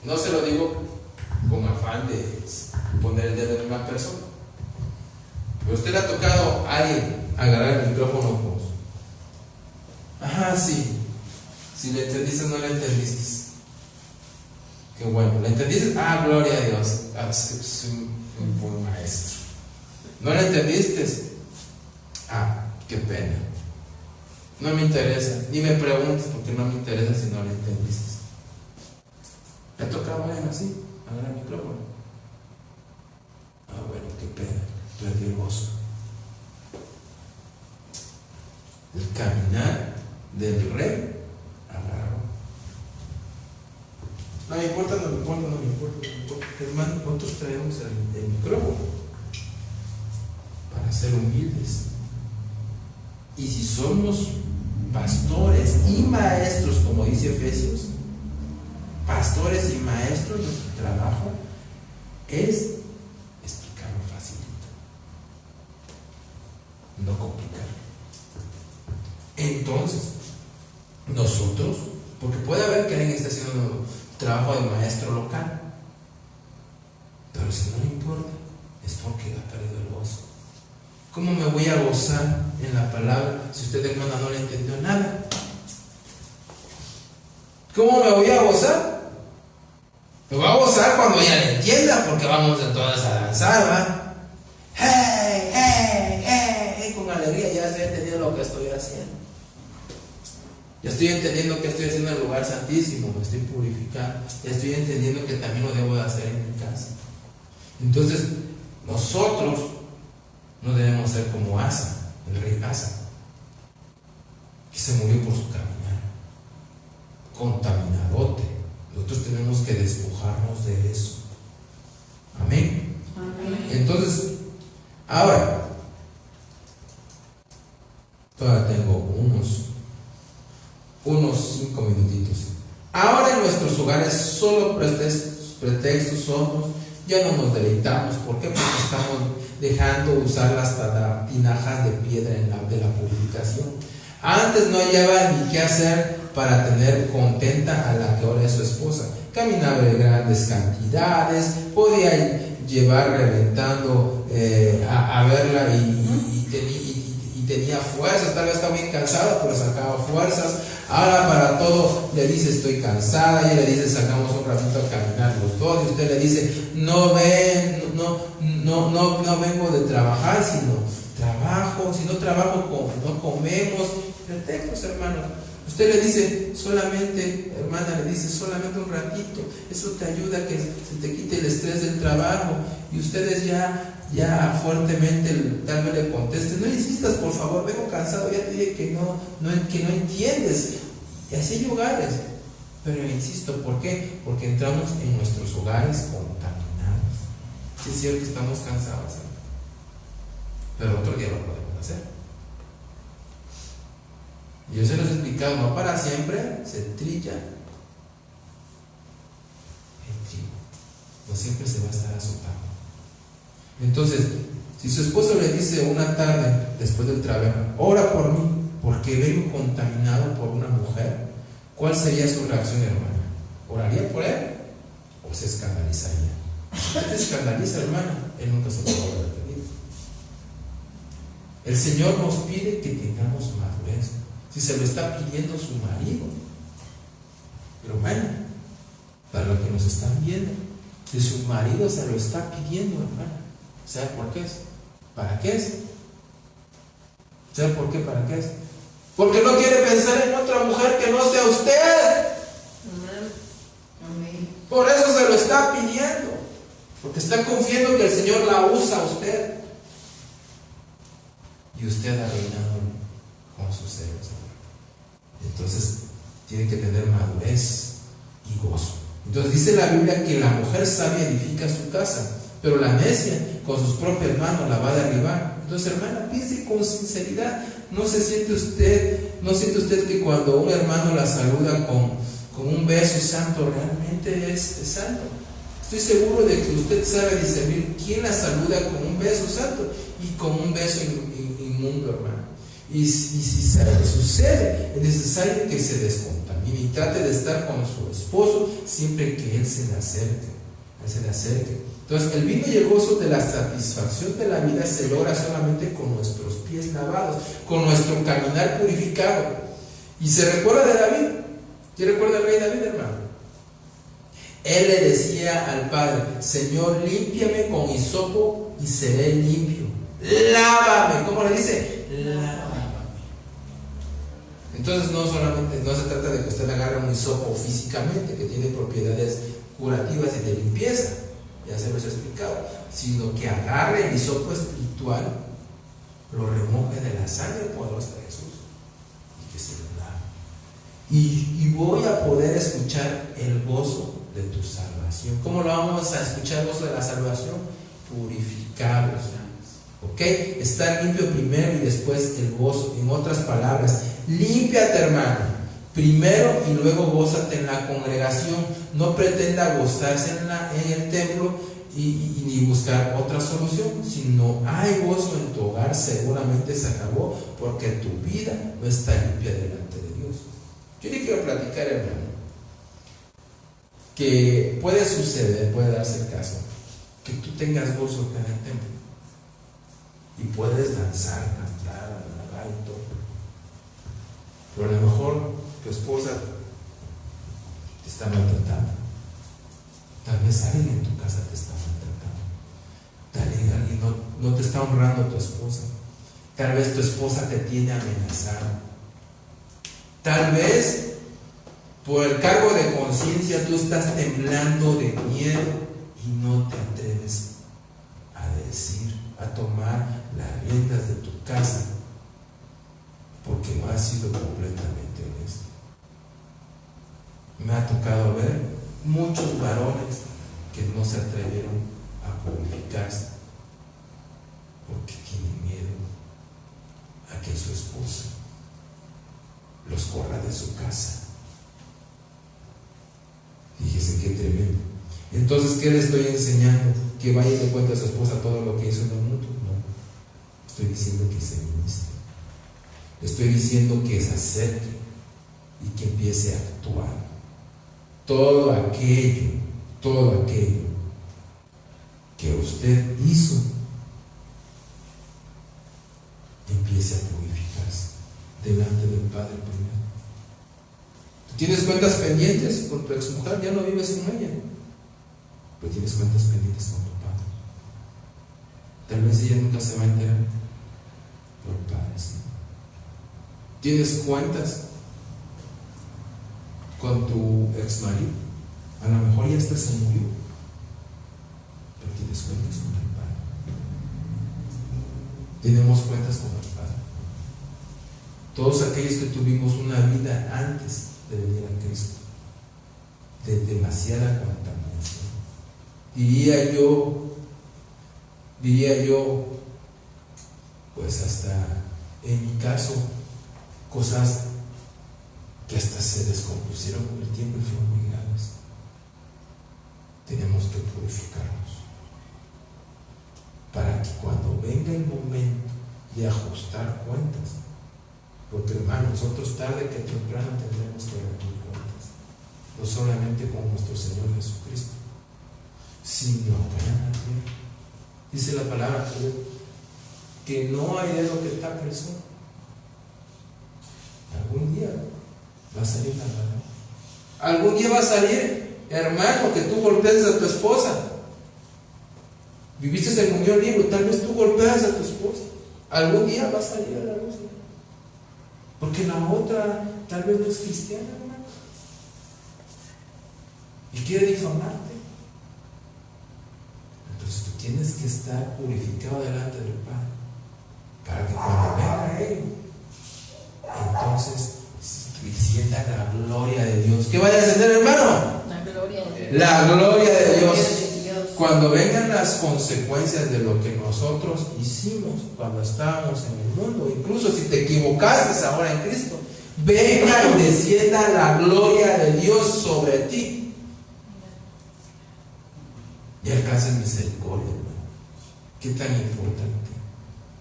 No se lo digo con afán de poner el dedo en una persona, ¿A usted le ha tocado a alguien agarrar el micrófono? Pues, ajá, sí. Si le entendiste, no le entendiste. Qué bueno. ¿Le entendiste? Ah, gloria a Dios. Es un buen maestro. ¿No le entendiste? Ah, qué pena. No me interesa. Ni me preguntes porque no me interesa si no le entendiste. ¿Le ha tocado a alguien así? Agarrar el micrófono. Ah, bueno, qué pena. Perdí el gozo. El caminar del rey agarró. No me importa, no me importa, no me importa, no me importa. Hermano, nosotros traemos el micrófono para ser humildes. Y si somos pastores y maestros, como dice Efesios, pastores y maestros, nuestro trabajo es explicarlo facilito, no complicar. Entonces, nosotros, porque puede haber que alguien esté haciendo trabajo de maestro local, pero si no le importa, es porque ha perdido el gozo. ¿Cómo me voy a gozar en la palabra si usted, hermana, no le entendió nada? ¿Cómo me voy a gozar? Me voy a gozar cuando ella le entienda, porque vamos entonces a danzar, ¿va? ¡Hey, hey, hey! Hey, con alegría, ya estoy entendiendo lo que estoy haciendo. Ya estoy entendiendo que estoy haciendo en el lugar santísimo, me estoy purificando. Ya estoy entendiendo que también lo debo de hacer en mi casa. Entonces, nosotros no debemos ser como Asa, el rey Asa, que se murió por su caminar, contaminadote. Nosotros tenemos que despojarnos de eso. Amén. Amén. Entonces, ahora, todavía tengo unos 5 minutitos. Ahora en nuestros hogares solo pretextos somos, ya no nos deleitamos. ¿Por qué? Porque estamos dejando usar las tinajas de piedra de la purificación. Antes no hallaba ni qué hacer para tener contenta a la que ahora es su esposa. Caminaba de grandes cantidades, podía llevar reventando a verla y tenía fuerzas. Tal vez estaba bien cansada, pero sacaba fuerzas. Ahora para todo le dice estoy cansada, y ella le dice sacamos un ratito a caminar los dos, y usted le dice no vengo de trabajar, sino trabajo, si no trabajo no comemos. Pretextos, hermanos. Usted le dice solamente, hermana, le dice solamente un ratito, eso te ayuda a que se te quite el estrés del trabajo, y ustedes ya fuertemente tal vez le contesten, no insistas por favor, vengo cansado, ya te dije que no entiendes. Y así hay hogares, pero insisto, ¿por qué? Porque entramos en nuestros hogares contaminados. Sí es cierto que estamos cansados, ¿eh? Pero otro día lo podemos hacer. Yo se los he explicado, no para siempre se trilla el trigo, no siempre se va a estar azotando. Entonces, si su esposo le dice una tarde después del trabajo, ora por mí porque vengo contaminado por una mujer, ¿cuál sería su reacción, hermana? ¿Oraría por él o se escandalizaría? Si usted se escandaliza, hermana, él nunca se lo va a volver a pedir. El Señor nos pide que tengamos madurez. Si se lo está pidiendo su marido, pero bueno, para los que nos están viendo, si su marido se lo está pidiendo, hermana, ¿sabe por qué es? ¿Para qué es? ¿Sabe por qué? ¿Para qué es? Porque no quiere pensar en otra mujer que no sea usted. Amén. Por eso se lo está pidiendo, porque está confiando que el Señor la usa a usted, y usted ha reinado con sus celos. Entonces tiene que tener madurez y gozo. Entonces dice la Biblia que la mujer sabia edifica su casa, pero la necia con sus propias manos la va a derribar. Entonces, hermana, piense con sinceridad. ¿No siente usted que cuando un hermano la saluda con un beso santo, realmente es santo? Estoy seguro de que usted sabe discernir quién la saluda con un beso santo y con un beso inmundo, hermano. Y si sucede, es necesario que se descontamine y trate de estar con su esposo siempre que él se le acerque. se le acerque. Entonces, el vino y el gozo de la satisfacción de la vida se logra solamente con nuestros pies lavados, con nuestro caminar purificado. Y se recuerda de David. ¿Quién recuerda al rey David, hermano? Él le decía al Padre: Señor, límpiame con hisopo y seré limpio. Lávame. ¿Cómo le dice? Lávame. Entonces no se trata de que usted agarre un hisopo físicamente, que tiene propiedades curativas y de limpieza, ya se los he explicado, sino que agarre el hisopo espiritual, lo remoje de la sangre poderosa de Jesús y que se lo lave. Y voy a poder escuchar el gozo de tu salvación. ¿Cómo lo vamos a escuchar el gozo de la salvación? Purificados. ¿Ok? Estar limpio primero y después el gozo. En otras palabras, límpiate, hermano, primero y luego gózate en la congregación. No pretenda gozarse en el templo y ni buscar otra solución, sino hay gozo en tu hogar, seguramente se acabó porque tu vida no está limpia delante de Dios. Yo le quiero platicar, hermano, que puede suceder, puede darse el caso, que tú tengas gozo en el templo y puedes danzar, cantar, alabar y todo, pero a lo mejor tu esposa te está maltratando, tal vez alguien en tu casa te está maltratando, tal vez alguien no te está honrando tu esposa, tal vez tu esposa te tiene amenazado, tal vez por el cargo de conciencia tú estás temblando de miedo y no te atreves a decir, a tomar las riendas de tu casa, porque no has sido completamente honesto. Me ha tocado ver muchos varones que no se atrevieron a purificarse porque tienen miedo a que su esposa los corra de su casa. Fíjese qué tremendo. Entonces, ¿qué le estoy enseñando? ¿Que vaya y le cuente a su esposa todo lo que hizo en el mundo? No. Estoy diciendo que se ministre. Estoy diciendo que se acerque y que empiece a actuar. Todo aquello que usted hizo, empiece a purificarse delante del Padre primero. Tú tienes cuentas pendientes con tu exmujer, ya no vives con ella, pero tienes cuentas pendientes con tu padre. Tal vez ella nunca se va a enterar, pero el Padre sí. Tienes cuentas con tu ex marido, a lo mejor ya hasta se murió, pero tienes cuentas con el Padre. Tenemos cuentas con el Padre. Todos aquellos que tuvimos una vida antes de venir a Cristo, de demasiada contaminación, diría yo, pues hasta en mi caso, cosas que hasta se descompusieron con el tiempo y fueron muy graves. Tenemos que purificarnos para que cuando venga el momento de ajustar cuentas, porque hermano, nosotros tarde que temprano tendremos que rendir cuentas, no solamente con nuestro Señor Jesucristo, sino acá en la tierra. Dice la palabra que no hay dedo que tape el sol. Algún día va a salir la verdad. Algún día va a salir, hermano, que tú golpees a tu esposa. Viviste en unión libre, tal vez tú golpeas a tu esposa. Algún día va a salir a la luz. Porque la otra tal vez no es cristiana, hermano, y quiere difamarte. Entonces tú tienes que estar purificado delante del Padre, para que cuando venga Él, entonces sienta la gloria de Dios. ¿Qué vaya a descender, hermano? La gloria de Dios. La gloria de Dios. Dios. Cuando vengan las consecuencias de lo que nosotros hicimos cuando estábamos en el mundo, incluso si te equivocaste ahora en Cristo, venga y descienda la gloria de Dios sobre ti y alcances misericordia, hermano. ¿Qué tan importante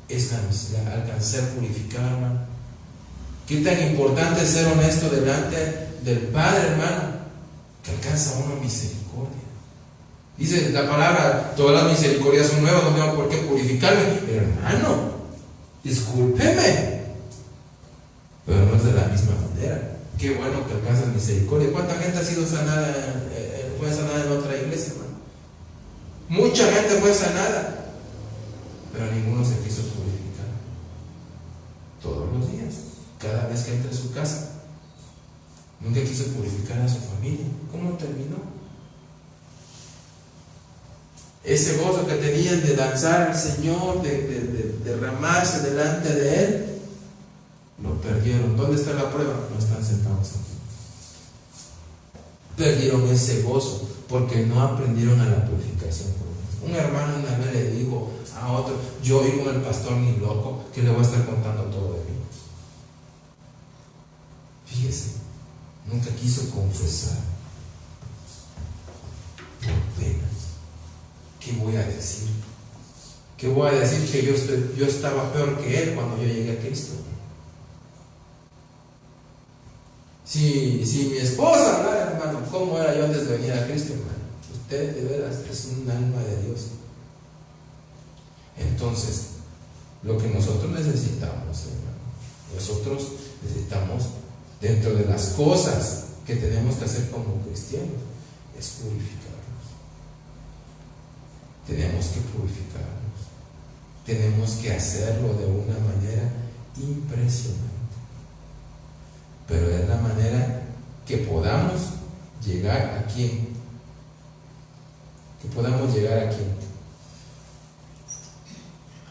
es alcanzar purificado, hermano? ¿Qué tan importante es ser honesto delante del Padre, hermano? Que alcanza uno misericordia. Dice la palabra, todas las misericordias son nuevas, no tengo por qué purificarme. Hermano, discúlpeme, pero no es de la misma manera. Qué bueno que alcanzas misericordia. ¿Cuánta gente ha sido sanada, fue sanada en otra iglesia, hermano? Mucha gente fue sanada, pero ninguno se quiso purificar. Todos los días, cada vez que entra a su casa, nunca quiso purificar a su familia. ¿Cómo terminó? Ese gozo que tenían de danzar al Señor, de derramarse delante de Él, lo perdieron. ¿Dónde está la prueba? No están sentados aquí. Perdieron ese gozo porque no aprendieron a la purificación. Un hermano una vez le dijo a otro: yo oigo al pastor ni loco que le voy a estar contando todo de mí. Fíjese, nunca quiso confesar. Por pena. ¿Qué voy a decir? ¿Qué voy a decir? Que yo estaba peor que él cuando yo llegué a Cristo. Si mi esposa hablara, hermano, ¿cómo era yo antes de venir a Cristo, hermano? Usted de veras es un alma de Dios. Entonces, lo que nosotros necesitamos, hermano, nosotros necesitamos, dentro de las cosas que tenemos que hacer como cristianos, es purificarnos. Tenemos que purificarnos. Tenemos que hacerlo de una manera impresionante. Pero es la manera que podamos llegar a quién. Que podamos llegar a quién.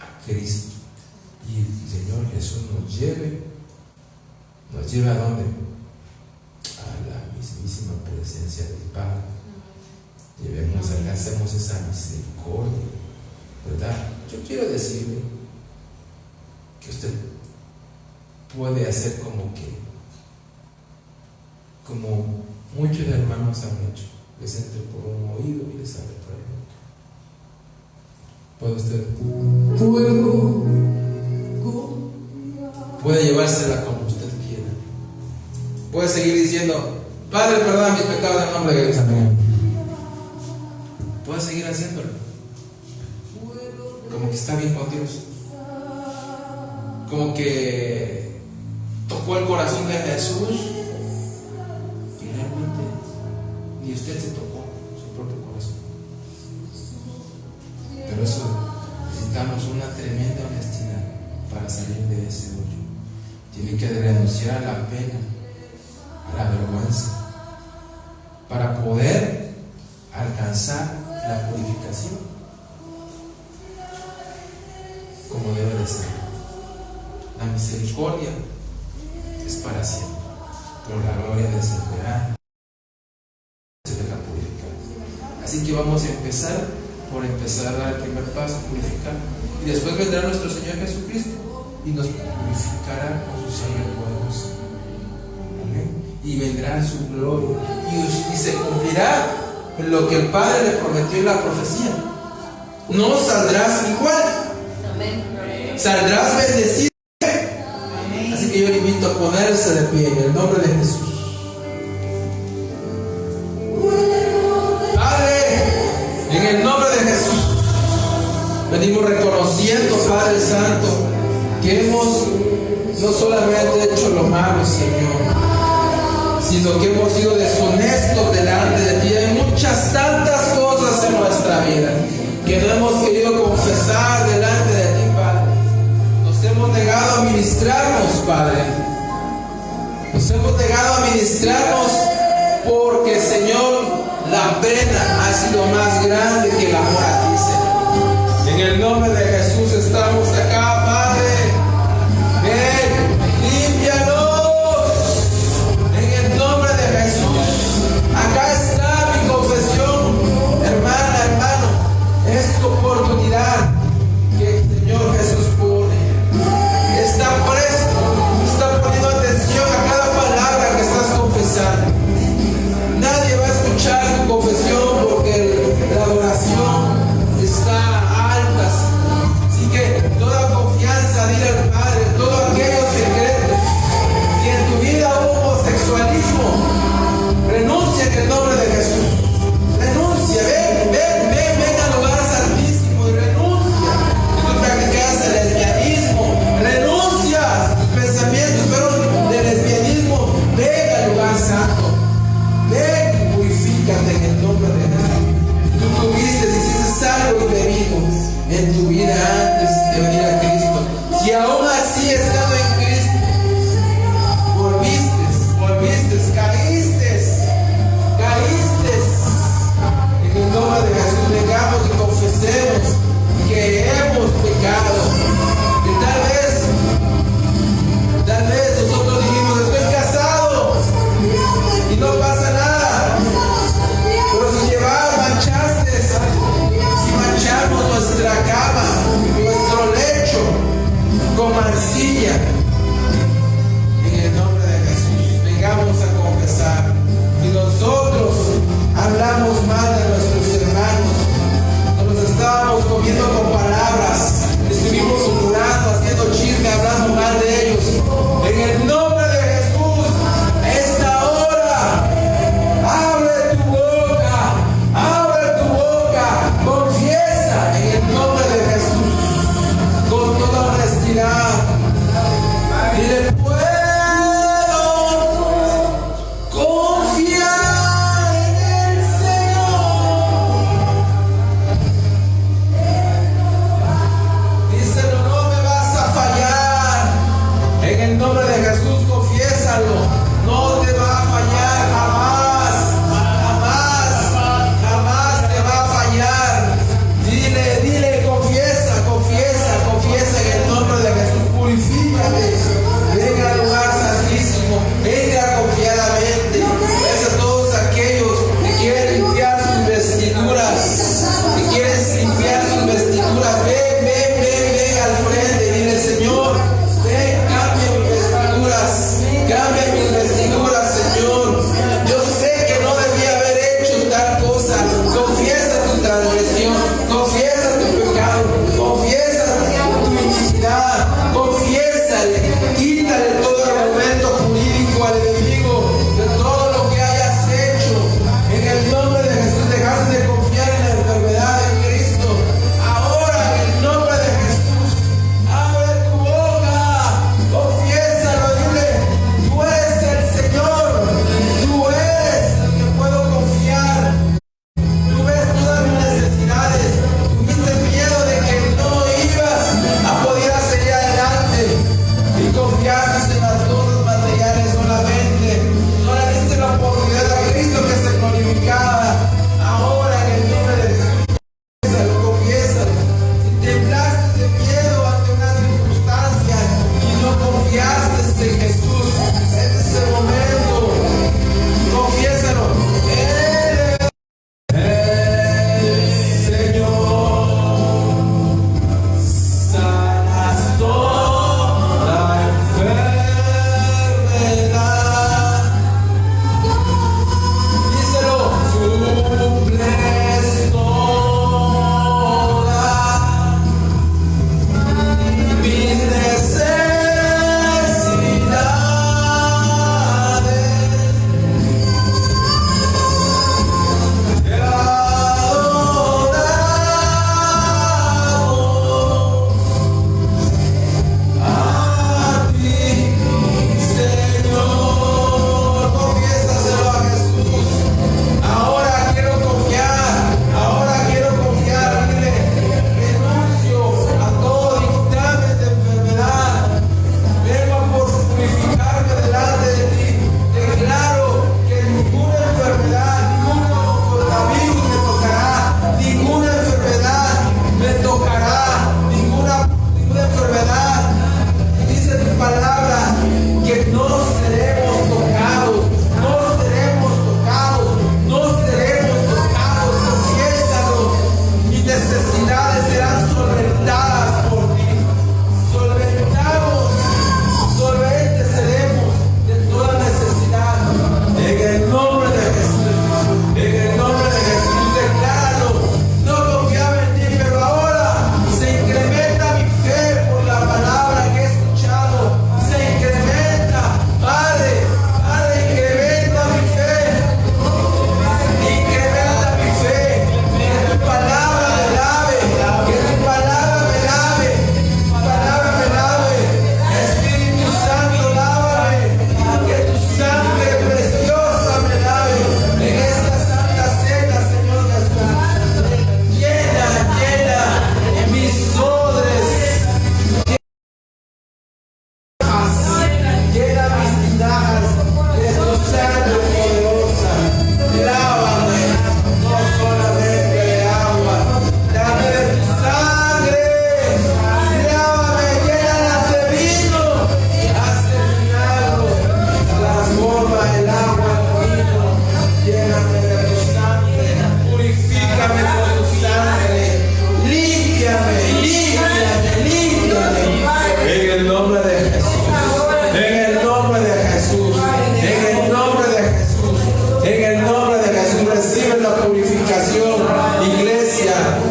A Cristo. Y el Señor Jesús nos lleve a ¿dónde? A la mismísima presencia del Padre. Alcancemos esa misericordia, ¿verdad? Yo quiero decirle que usted puede hacer como muchos hermanos han hecho: les entre por un oído y les sale por el otro. Puede llevársela como usted quiera. Puede seguir diciendo: Padre, perdona mis pecados en el nombre de Jesús. Amén. Puede seguir haciéndolo como que está bien con Dios, como que tocó el corazón de Jesús, y realmente ni usted se tocó su propio corazón. Pero eso, necesitamos una tremenda honestidad para salir de ese hoyo. Tiene que renunciar a la pena, a la vergüenza, para poder alcanzar la purificación como debe de ser. La misericordia es para siempre, pero la gloria de servirá se deja purificar. Así que vamos a empezar a dar el primer paso, purificar, y después vendrá nuestro Señor Jesucristo y nos purificará con su sangre poderosa. Amén. Y vendrá en su gloria y se cumplirá lo que el Padre le prometió en la profecía. No saldrás igual. Amén. Saldrás bendecido. Amén. Así que yo le invito a ponerse de pie en el nombre de Jesús. Padre, en el nombre de Jesús, venimos reconociendo, Padre Santo, que hemos no solamente hecho lo malo, Señor, sino que hemos sido deshonestos delante de ti. Hay muchas, tantas cosas en nuestra vida que no hemos querido confesar delante de ti, Padre. Nos hemos negado a ministrarnos, Padre. Nos hemos negado a ministrarnos porque, Señor, la pena ha sido más grande que el amor a ti, Señor. En el nombre de Jesús estamos acá, Padre. Ven, límpianos. Acá está mi confesión, hermana, hermano. Es tu oportunidad que el Señor Jesús pone. Está presto, está poniendo atención a cada palabra que estás confesando. Nadie va a escuchar tu confesión porque la adoración está alta. Así que toda en tu vida antes de venir a Cristo. Si aún así estando en Cristo, volviste, caíste. En el nombre de Jesús negamos y confesemos que hemos pecado. Que tal vez nosotros dijimos, estoy casado y no pasa nada. Pero si manchamos nuestra cama,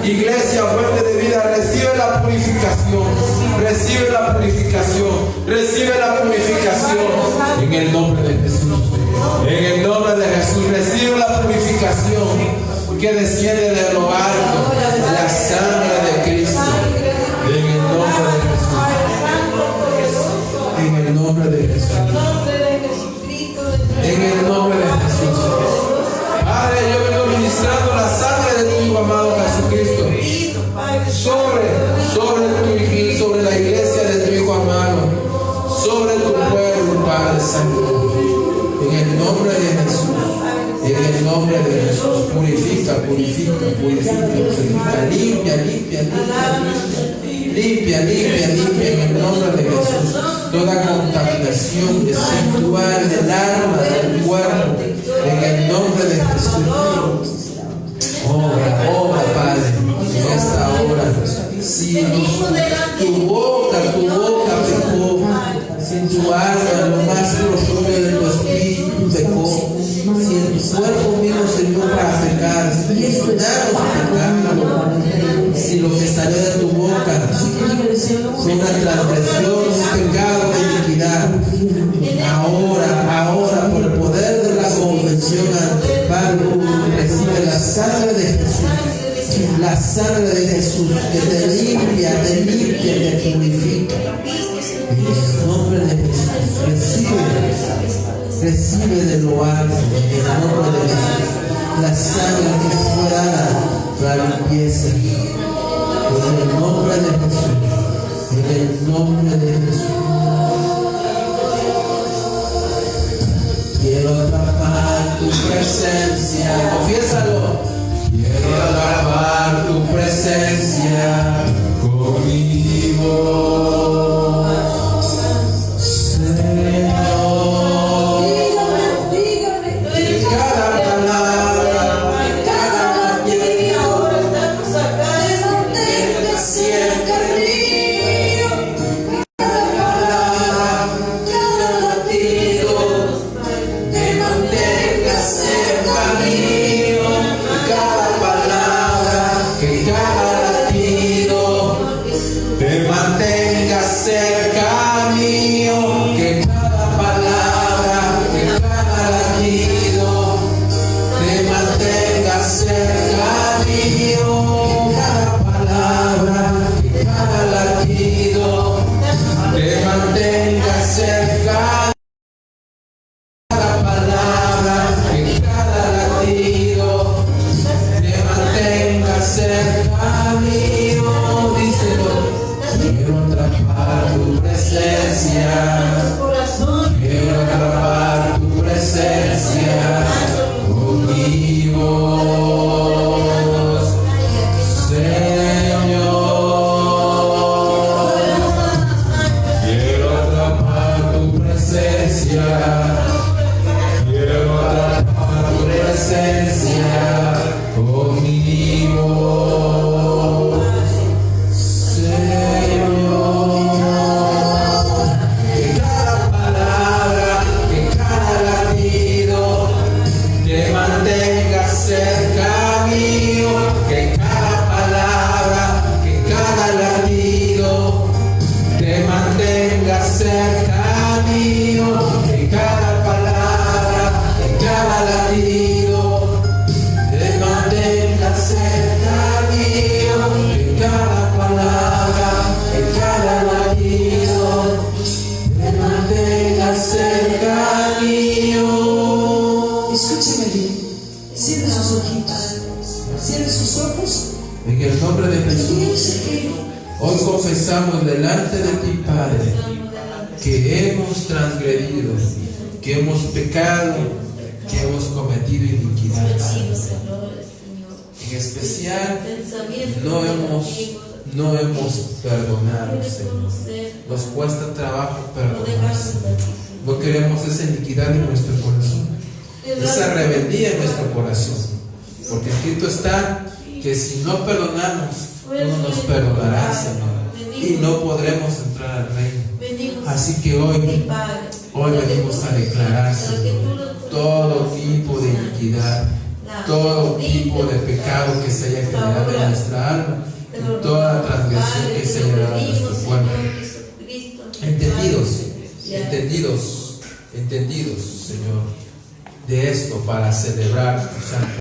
Iglesia, fuente de vida, recibe la purificación. Recibe la purificación. Recibe la purificación. En el nombre de Jesús. En el nombre de Jesús. Recibe la purificación que desciende de lo alto. La sangre de Cristo. En el nombre de Jesús. En el nombre de Jesús. En el nombre de Jesús. Padre, yo vengo ministrando la sangre de tu Hijo amado Jesucristo sobre la iglesia de tu Hijo amado, sobre tu pueblo, Padre Santo. En el nombre de Jesús. En el nombre de Jesús. Purifica. Limpia. En el nombre de Jesús. Toda contaminación espiritual del alma, del cuerpo, en el nombre de Jesús. Obra, Padre, en esta hora. Si tu boca pecó, si tu alma, lo más profundo de tu espíritu pecó, si en tu cuerpo vino, Señor, para pecar, si lo que salió de tu boca fue una transgresión, un pecado de iniquidad, ahora, por el poder de la confesión ante el Padre, recibe la sangre de Jesús. La sangre de Jesús que te limpia, te purifica. En el nombre de Jesús, recibe de lo alto, en el nombre de Jesús, la sangre que fue dada para la limpieza. En el nombre de Jesús, en el nombre de Jesús. Quiero atrapar tu presencia, confiésalo. Quiero atrapar tu presencia conmigo, Señor. Que cada palabra, cada latido, te siempre río. Cada palabra, cada latido, te mantenga cerca mío. Cada palabra, que cada latido te mantenga cerca mío. Que cada palabra, que cada latido te mantenga cerca mío. Cada palabra, que cada latido te mantenga cerca. Cada palabra, que cada latido te mantenga cerca mío. Díselo. Quiero atrapar tu presencia. Quiero atrapar tu presencia conmigo, Señor. Quiero atrapar tu presencia. Quiero atrapar tu presencia conmigo, Señor. Que cada palabra, que cada latido te mantenga cerca mío. Que cada palabra, que cada latido te mantenga cerca mío. Que cada palabra, que cada latido te mantenga cerca mío. Que cada palabra, que cada latido te mantenga cerca mío. Escúcheme bien. Cierre sus ojitos. Cierre sus ojos. En el nombre de Jesús, hoy confesamos delante de ti, Padre, que hemos transgredido, que hemos pecado, que hemos cometido iniquidad. En especial, no hemos perdonado, Señor. Nos cuesta trabajo perdonar, Señor. No queremos esa iniquidad en nuestro corazón, esa rebeldía en nuestro corazón. Porque escrito está que si no perdonamos, tú no nos perdonarás, Señor, y no podremos entrar al reino. Así que hoy venimos a declarar, Señor, todo tipo de iniquidad, todo tipo de pecado que se haya generado en nuestra alma y toda transgresión que se haya dado a nuestro cuerpo. Entendidos, Señor, de esto para celebrar tu santo